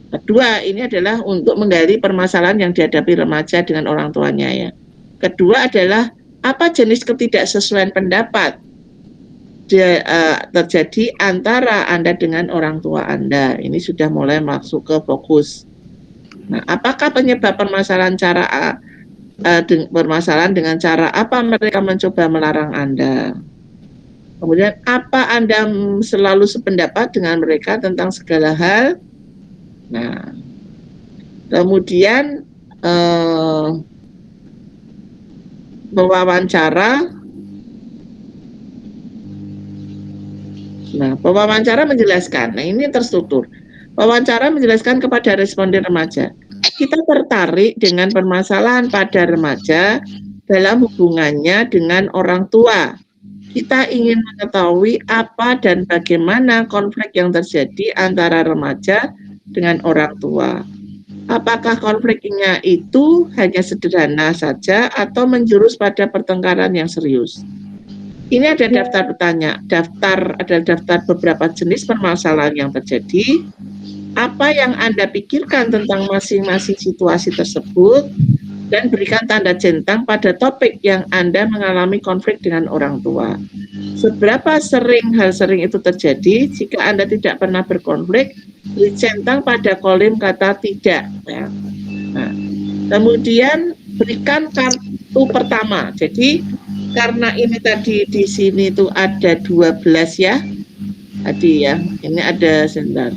Kedua, ini adalah untuk menggali permasalahan yang dihadapi remaja dengan orang tuanya, ya. Kedua adalah apa jenis ketidaksesuaian pendapat terjadi antara Anda dengan orang tua Anda. Ini sudah mulai masuk ke fokus. Nah, apakah penyebab permasalahan permasalahan dengan cara apa mereka mencoba melarang Anda? Kemudian apa Anda selalu sependapat dengan mereka tentang segala hal? Nah, kemudian mewawancara. Nah, pewawancara menjelaskan. Nah, ini terstruktur. Wawancara menjelaskan kepada responden remaja. Kita tertarik dengan permasalahan pada remaja dalam hubungannya dengan orang tua. Kita ingin mengetahui apa dan bagaimana konflik yang terjadi antara remaja dengan orang tua. Apakah konfliknya itu hanya sederhana saja atau menjurus pada pertengkaran yang serius? Ini ada daftar bertanya. Ada daftar beberapa jenis permasalahan yang terjadi. Apa yang Anda pikirkan tentang masing-masing situasi tersebut, dan berikan tanda centang pada topik yang Anda mengalami konflik dengan orang tua. Seberapa sering hal sering itu terjadi? Jika Anda tidak pernah berkonflik, beri centang pada kolom kata tidak. Ya. Nah, kemudian berikan kartu pertama. Jadi karena ini tadi di sini tuh ada 12 ya. Tadi ya, ini ada sebentar.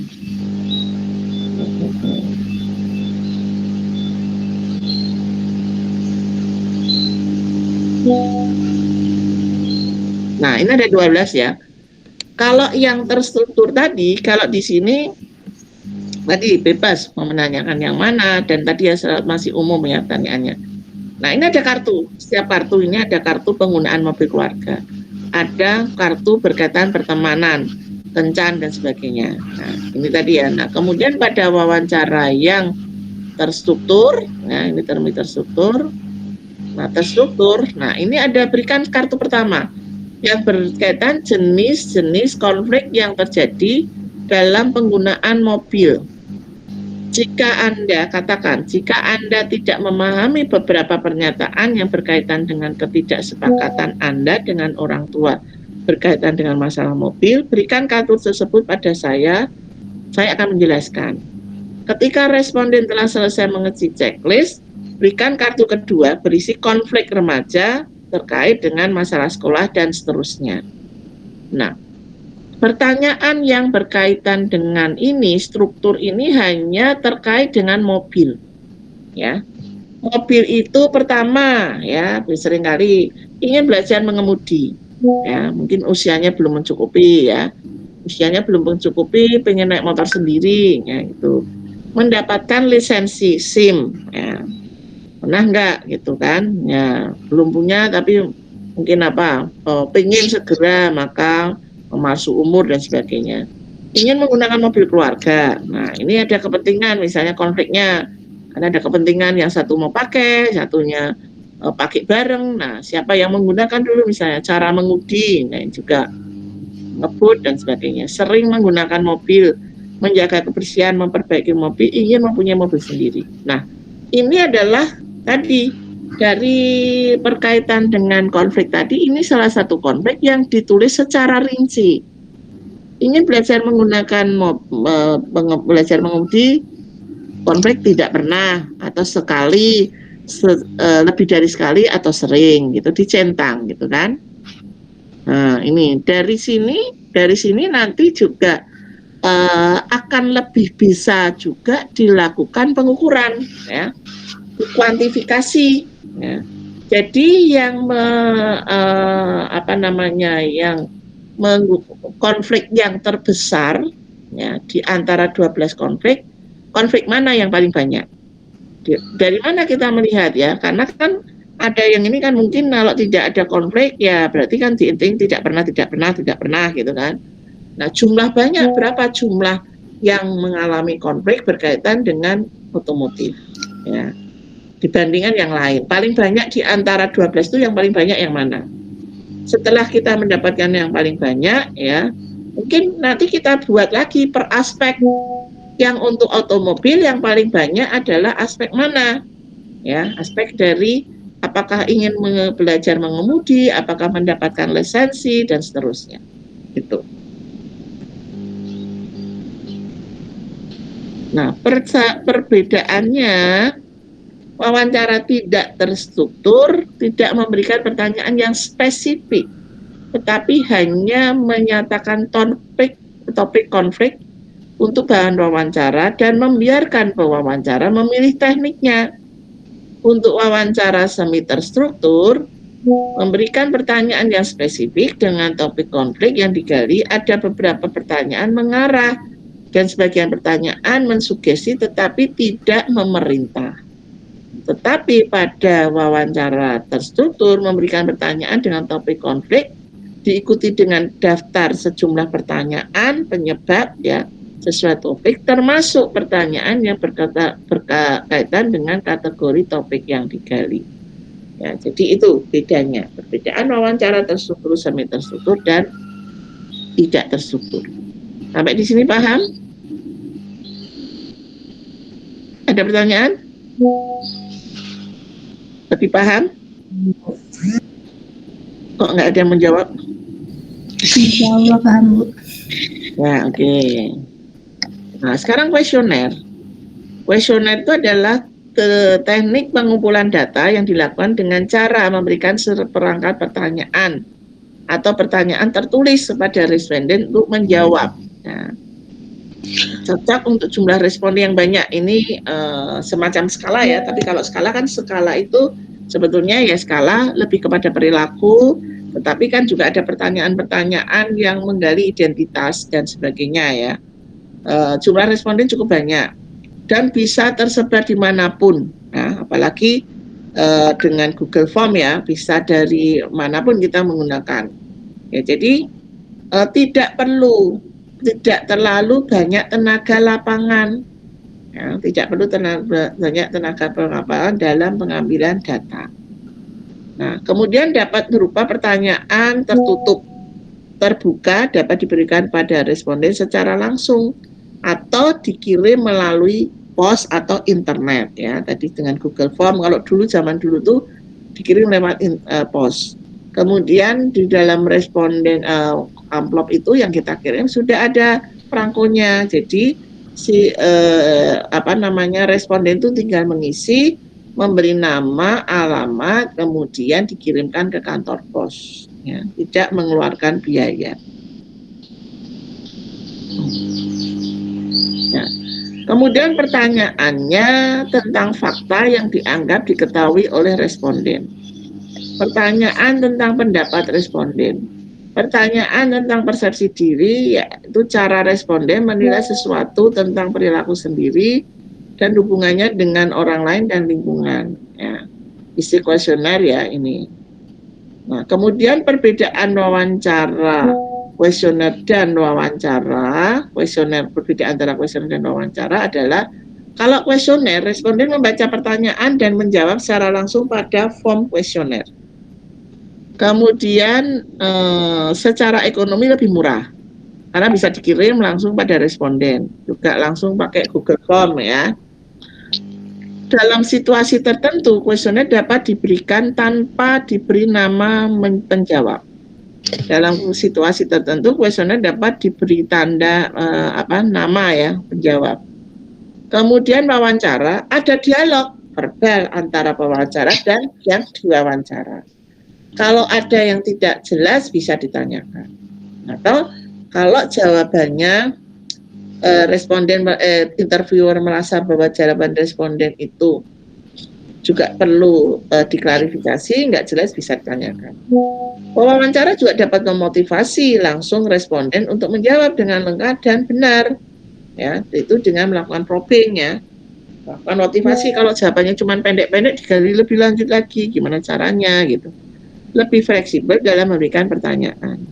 Nah, ini ada 12 ya. Kalau yang terstruktur tadi, kalau di sini tadi bebas mau menanyakan yang mana, dan tadi ya masih umum ya pertanyaannya. Nah, ini ada kartu. Setiap kartu ini ada kartu penggunaan mobil keluarga. Ada kartu berkaitan pertemanan, kencan dan sebagainya. Nah, ini tadi ya. Nah, kemudian pada wawancara yang terstruktur, nah ini terstruktur. Nah, terstruktur. Nah, ini ada berikan kartu pertama yang berkaitan jenis-jenis konflik yang terjadi dalam penggunaan mobil. Jika Anda tidak memahami beberapa pernyataan yang berkaitan dengan ketidaksepakatan Anda dengan orang tua berkaitan dengan masalah mobil, berikan kartu tersebut pada saya akan menjelaskan. Ketika responden telah selesai mengisi checklist, berikan kartu kedua berisi konflik remaja terkait dengan masalah sekolah dan seterusnya. Nah, pertanyaan yang berkaitan dengan ini, struktur ini hanya terkait dengan mobil. Ya. Mobil itu pertama ya, seringkali ingin belajar mengemudi. Ya, mungkin usianya belum mencukupi ya. Usianya belum mencukupi, pengen naik motor sendiri ya gitu. Mendapatkan lisensi SIM ya. Pernah enggak gitu kan? Ya, belum punya tapi mungkin pengen segera maka masuk umur dan sebagainya. Ingin menggunakan mobil keluarga. Nah, ini ada kepentingan misalnya konfliknya. Karena ada kepentingan yang satu mau pakai, satunya pakai bareng. Nah, siapa yang menggunakan dulu misalnya cara mengemudi, nah juga ngebut dan sebagainya. Sering menggunakan mobil, menjaga kebersihan, memperbaiki mobil, ingin mempunyai mobil sendiri. Nah, ini adalah tadi dari berkaitan dengan konflik tadi, ini salah satu konflik yang ditulis secara rinci. Ingin belajar menggunakan belajar mengemudi, konflik tidak pernah atau sekali, lebih dari sekali atau sering gitu, dicentang gitu kan. Nah, ini dari sini nanti juga akan lebih bisa juga dilakukan pengukuran ya. Kuantifikasi ya. Jadi yang konflik yang terbesar ya, di antara 12 konflik mana yang paling banyak? Dari mana kita melihat ya? Karena kan ada yang ini kan mungkin kalau tidak ada konflik ya berarti kan diinting tidak pernah gitu kan. Nah, jumlah banyak berapa jumlah yang mengalami konflik berkaitan dengan otomotif ya. Dibandingkan yang lain, paling banyak di antara 12 itu yang paling banyak yang mana? Setelah kita mendapatkan yang paling banyak ya, mungkin nanti kita buat lagi per aspek. Yang untuk otomobil yang paling banyak adalah aspek mana? Ya, aspek dari apakah ingin belajar mengemudi, apakah mendapatkan lisensi dan seterusnya. Itu. Nah, perbedaannya, wawancara tidak terstruktur tidak memberikan pertanyaan yang spesifik, tetapi hanya menyatakan topik konflik untuk bahan wawancara dan membiarkan pewawancara memilih tekniknya. Untuk wawancara semi terstruktur, memberikan pertanyaan yang spesifik dengan topik konflik yang digali. Ada beberapa pertanyaan mengarah dan sebagian pertanyaan mensugesti tetapi tidak memerintah. Tetapi pada wawancara terstruktur memberikan pertanyaan dengan topik konflik diikuti dengan daftar sejumlah pertanyaan penyebab ya sesuai topik, termasuk pertanyaan yang berkaitan dengan kategori topik yang digali. Ya, jadi itu bedanya, perbedaan wawancara terstruktur, semi terstruktur dan tidak terstruktur. Sampai di sini paham? Ada pertanyaan? Lebih paham? Kok nggak ada yang menjawab? Insya Allah paham, Bu. Ya, oke. Nah, sekarang kuesioner. Kuesioner itu adalah teknik pengumpulan data yang dilakukan dengan cara memberikan seperangkat pertanyaan atau pertanyaan tertulis kepada responden untuk menjawab. Nah, cocok untuk jumlah responden yang banyak. Ini semacam skala ya, tapi kalau skala kan skala itu sebetulnya ya skala lebih kepada perilaku, tetapi kan juga ada pertanyaan-pertanyaan yang menggali identitas dan sebagainya ya. Jumlah responden cukup banyak dan bisa tersebar dimanapun. Nah, apalagi dengan Google Form ya, bisa dari manapun kita menggunakan. Ya, jadi tidak terlalu banyak tenaga lapangan. Ya, tidak perlu banyak tenaga lapangan dalam pengambilan data. Nah, kemudian dapat berupa pertanyaan tertutup, terbuka, dapat diberikan pada responden secara langsung atau dikirim melalui pos atau internet ya. Tadi dengan Google Form, kalau dulu zaman dulu tuh dikirim lewat pos. Kemudian di dalam responden amplop itu yang kita kirim sudah ada perangkonya. Jadi si responden itu tinggal mengisi, memberi nama, alamat, kemudian dikirimkan ke kantor pos ya, tidak mengeluarkan biaya. Nah, kemudian pertanyaannya tentang fakta yang dianggap diketahui oleh responden. Pertanyaan tentang pendapat responden. Pertanyaan tentang persepsi diri, yaitu cara responden menilai sesuatu tentang perilaku sendiri dan hubungannya dengan orang lain dan lingkungan. Ya, isi kuesioner ya ini. Nah, kemudian perbedaan wawancara, kuesioner dan wawancara, perbedaan antara kuesioner dan wawancara adalah kalau kuesioner, responden membaca pertanyaan dan menjawab secara langsung pada form kuesioner. Kemudian secara ekonomi lebih murah karena bisa dikirim langsung pada responden, juga langsung pakai Google Form ya. Dalam situasi tertentu, kuesioner dapat diberikan tanpa diberi nama penjawab. Dalam situasi tertentu, kuesioner dapat diberi tanda nama ya penjawab. Kemudian wawancara, ada dialog verbal antara pewawancara dan yang diwawancara. Kalau ada yang tidak jelas bisa ditanyakan. Atau kalau jawabannya interviewer merasa bahwa jawaban responden itu juga perlu diklarifikasi, nggak jelas bisa ditanyakan. Wawancara juga dapat memotivasi langsung responden untuk menjawab dengan lengkap dan benar. Ya, itu dengan melakukan probing ya. Melakukan motivasi kalau jawabannya cuma pendek-pendek digali lebih lanjut lagi, gimana caranya gitu. Lebih fleksibel dalam memberikan pertanyaan.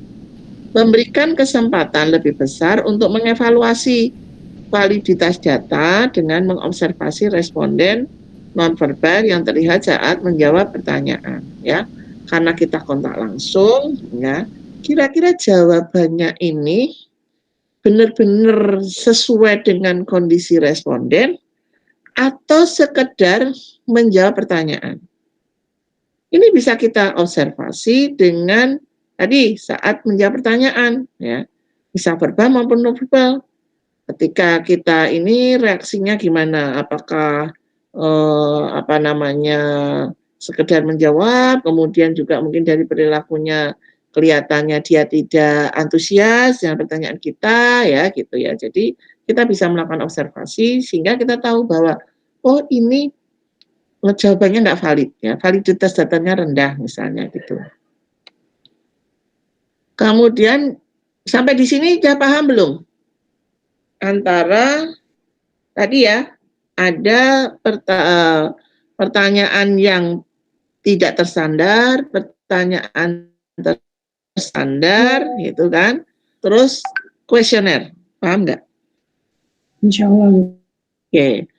Memberikan kesempatan lebih besar untuk mengevaluasi validitas data dengan mengobservasi responden nonverbal yang terlihat saat menjawab pertanyaan ya. Karena kita kontak langsung ya, kira-kira jawabannya ini benar-benar sesuai dengan kondisi responden atau sekedar menjawab pertanyaan. Ini bisa kita observasi dengan tadi saat menjawab pertanyaan, ya, bisa verbal maupun non verbal. Ketika kita ini reaksinya gimana? Apakah sekedar menjawab, kemudian juga mungkin dari perilakunya kelihatannya dia tidak antusias dengan pertanyaan kita, ya gitu ya. Jadi kita bisa melakukan observasi sehingga kita tahu bahwa oh ini jawabannya nggak valid, ya, validitas datanya rendah misalnya gitu. Kemudian sampai di sini sudah paham belum? Antara tadi ya ada pertanyaan yang tidak terstandar, pertanyaan terstandar, gitu kan? Terus kuesioner, paham nggak? Insya Allah. Oke,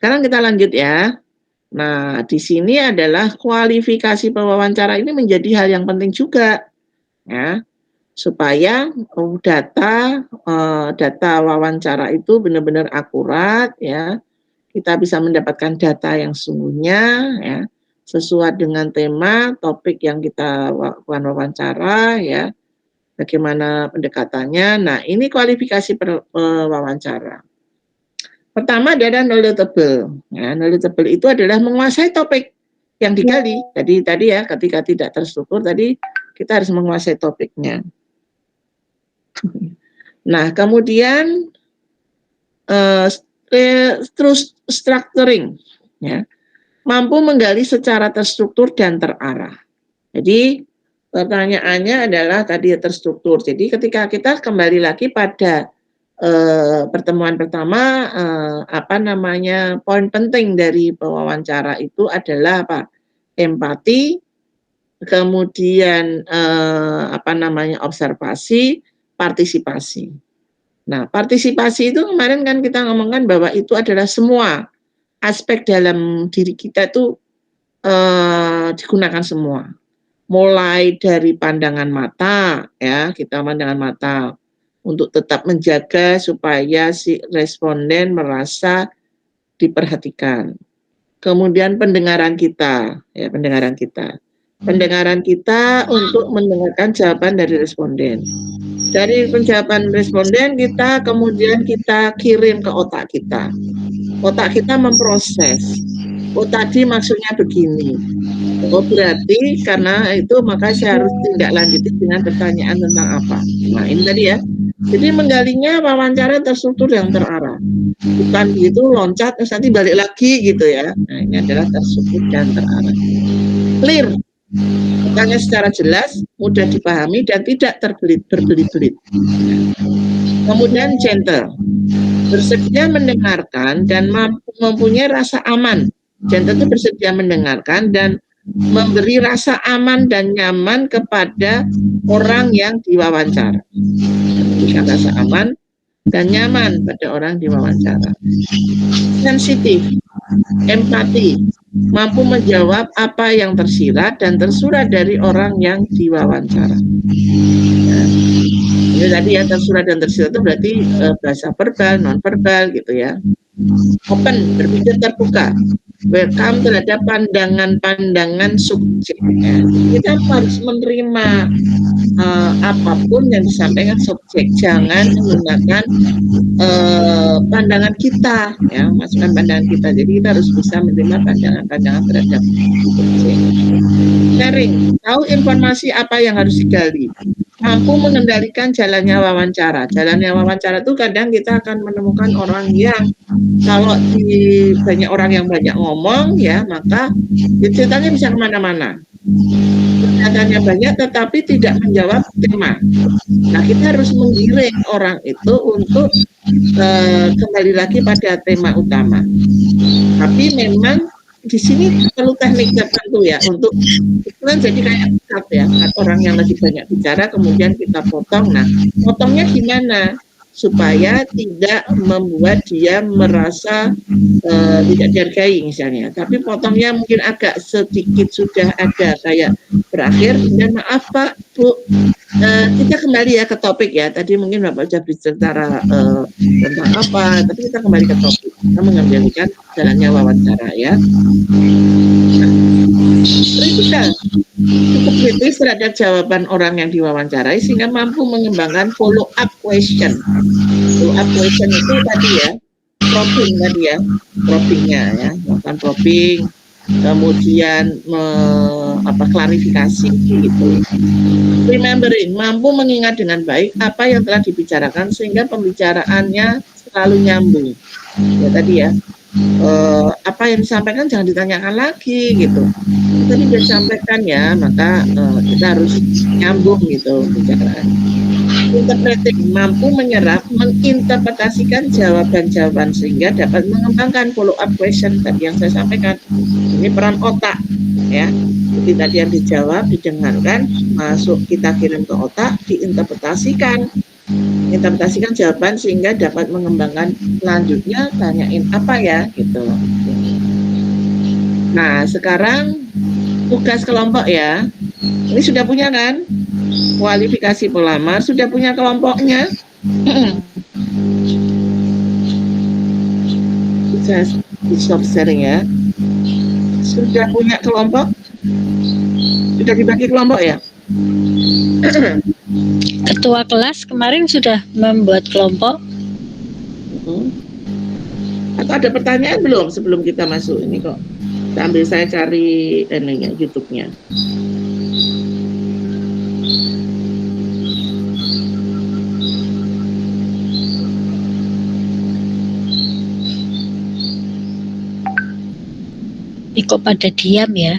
sekarang kita lanjut ya. Nah, di sini adalah kualifikasi pewawancara ini menjadi hal yang penting juga, ya, supaya data wawancara itu benar-benar akurat, ya. Kita bisa mendapatkan data yang sungguhnya, ya, sesuai dengan tema topik yang kita lakukan wawancara, ya. Bagaimana pendekatannya? Nah, ini kualifikasi pewawancara. Pertama adalah knowledgeable. Ya, knowledgeable itu adalah menguasai topik yang digali. Jadi tadi ya, ketika tidak terstruktur tadi kita harus menguasai topiknya. Nah, kemudian terus structuring, ya, mampu menggali secara terstruktur dan terarah. Jadi pertanyaannya adalah tadi terstruktur. Jadi ketika kita kembali lagi pada pertemuan pertama, poin penting dari pewawancara itu adalah apa? Empati, kemudian observasi, partisipasi. Nah, partisipasi itu kemarin kan kita ngomongkan bahwa itu adalah semua aspek dalam diri kita itu digunakan semua. Mulai dari pandangan mata, ya, kita pandangan mata untuk tetap menjaga supaya si responden merasa diperhatikan. Kemudian pendengaran kita, ya, pendengaran kita untuk mendengarkan jawaban dari responden. Dari penjawaban responden kita kemudian kita kirim ke otak kita. Otak kita memproses. Oh tadi maksudnya begini. Oh berarti karena itu maka saya harus tindak lanjuti dengan pertanyaan tentang apa. Nah ini tadi ya. Jadi menggalinya wawancara terstruktur yang terarah. Bukan begitu loncat terus nanti balik lagi gitu ya. Nah ini adalah terstruktur dan terarah. Clear. Pertanyaan secara jelas, mudah dipahami dan tidak berbelit-belit. Kemudian gentle. Bersedia mendengarkan dan mempunyai rasa aman. Gentle itu bersedia mendengarkan dan memberi rasa aman dan nyaman kepada orang yang diwawancara. Memberikan rasa aman dan nyaman pada orang diwawancara. Sensitif, empati, mampu menjawab apa yang tersirat dan tersurat dari orang yang diwawancara. Ya. Ini tadi yang tersurat dan tersirat itu berarti bahasa verbal, non verbal gitu ya. Open, berpikir terbuka, welcome terhadap pandangan-pandangan subjek. Ya. Kita harus menerima apapun yang disampaikan subjek, jangan menggunakan pandangan kita, ya, masukkan pandangan kita. Jadi kita harus bisa menerima pandangan-pandangan terhadap subjek. Sharing, tahu informasi apa yang harus digali. Mampu mengendalikan jalannya wawancara. Jalannya wawancara itu kadang kita akan menemukan orang yang kalau di banyak orang yang banyak ngomong ya maka ceritanya bisa kemana-mana. Pernyataannya banyak tetapi tidak menjawab tema. Nah kita harus menggiring orang itu untuk kembali lagi pada tema utama. Tapi memang di sini perlu teknik tertentu ya untuk itu kan jadi kayak cut ya, orang yang lagi banyak bicara kemudian kita potong. Nah potongnya gimana supaya tidak membuat dia merasa tidak dihargai misalnya, tapi potongnya mungkin agak sedikit sudah ada kayak berakhir dan maaf Pak Bu, kita kembali ya ke topik ya, tadi mungkin Bapak sudah berbicara tentang apa, tapi kita kembali ke topik, kita mengambilkan jalannya wawancara ya. Nah, kritikal, cukup kritis terhadap jawaban orang yang diwawancarai sehingga mampu mengembangkan follow up question. Follow up question itu tadi ya, probing tadi ya, probingnya ya, melakukan probing, kemudian klarifikasi gitu. Remembering, mampu mengingat dengan baik apa yang telah dibicarakan sehingga pembicaraannya selalu nyambung. Ya tadi ya, apa yang disampaikan jangan ditanyakan lagi gitu. Tadi sudah disampaikan ya, maka kita harus nyambung gitu bicaraan. Interpreting, mampu menyerap, menginterpretasikan jawaban-jawaban sehingga dapat mengembangkan follow up question tadi yang saya sampaikan. Ini peran otak ya. Jadi tadi yang dijawab, didengarkan, masuk kita kirim ke otak, diinterpretasikan jawaban sehingga dapat mengembangkan selanjutnya tanyain apa ya gitu. Nah sekarang tugas kelompok ya, ini sudah punya kan kualifikasi pelamar, sudah punya kelompoknya. Bisa di stop sharing ya, sudah punya kelompok, sudah dibagi kelompok ya. Ketua kelas kemarin sudah membuat kelompok. Atau ada pertanyaan belum sebelum kita masuk ini kok? Sambil saya cari ininya, YouTube-nya. Kok pada diam ya?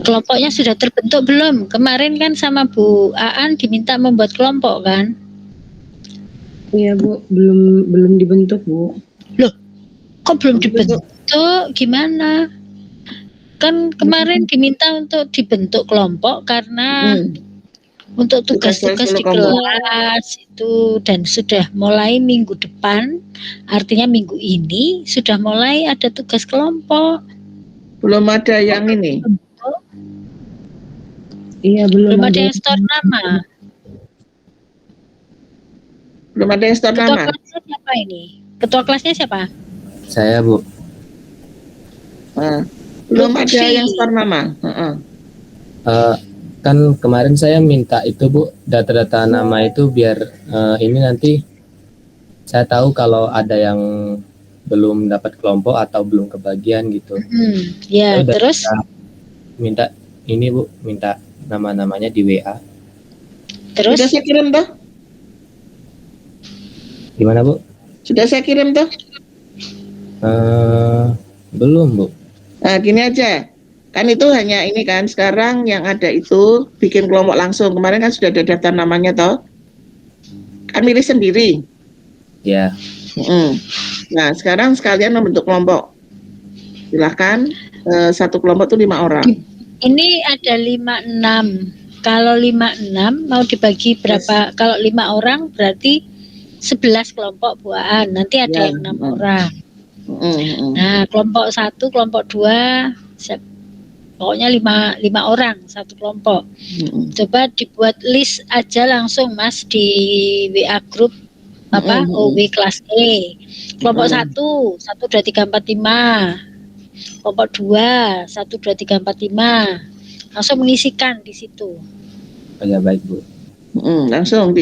Kelompoknya sudah terbentuk belum? Kemarin kan sama Bu Aan diminta membuat kelompok kan? Iya Bu, belum dibentuk Bu. Loh, kok belum dibentuk? Gimana? Kan kemarin diminta untuk dibentuk kelompok karena untuk tugas-tugas di kelas itu, dan sudah mulai minggu depan, artinya minggu ini sudah mulai ada tugas kelompok. Belum ada yang ini. Iya belum ada yang store nama. Belum ada yang store nama. Ketua kelasnya siapa ini? Ketua kelasnya siapa? Saya Bu. Belum ada yang store nama. Kan kemarin saya minta itu Bu, data-data nama itu biar ini nanti saya tahu kalau ada yang belum dapat kelompok atau belum kebagian gitu. Ya, terus minta ini Bu, minta nama-namanya di WA. Terus sudah saya kirim tuh. Gimana Bu? Sudah saya kirim tuh. Belum Bu. Nah gini aja, kan itu hanya ini kan, sekarang yang ada itu bikin kelompok langsung. Kemarin kan sudah ada daftar namanya toh, kan milih sendiri ya. Nah sekarang sekalian membentuk kelompok, silahkan. Satu kelompok tuh 5 orang. Ini ada 5-6. Kalau 5-6 mau dibagi berapa? Kalau 5 orang berarti 11 kelompok buaan. Nanti ada yang 6 orang. Nah, kelompok 1, kelompok 2, pokoknya 5 orang satu kelompok. Coba dibuat list aja langsung Mas di WA grup OW kelas E. Kelompok 1, 1 2 3 4 5. Kelompok 2, 1 2 3 4 5. Langsung mengisikan di situ. Oh ya baik Bu. Langsung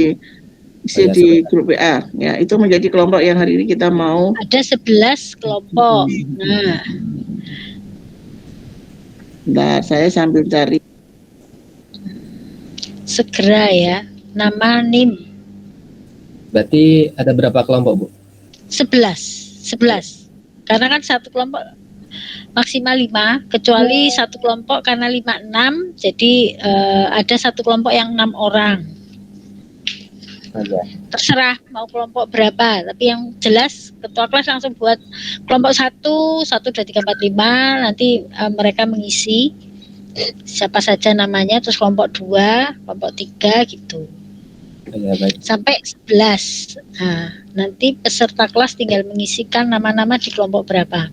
isi di grup WA. Ya, itu menjadi kelompok yang hari ini kita mau. Ada 11 kelompok. Nah. Nah, saya sambil cari. Segera ya. Nama NIM. Berarti ada berapa kelompok Bu? 11. Karena kan satu kelompok maksimal 5, kecuali satu kelompok karena 5-6, jadi ada satu kelompok yang 6 orang. Terserah mau kelompok berapa, tapi yang jelas ketua kelas langsung buat kelompok 1, 1 2 3 4 5, nanti mereka mengisi siapa saja namanya, terus kelompok 2, kelompok 3 gitu. Ya, baik. Sampai 11. Nah, nanti peserta kelas tinggal mengisikan nama-nama di kelompok berapa.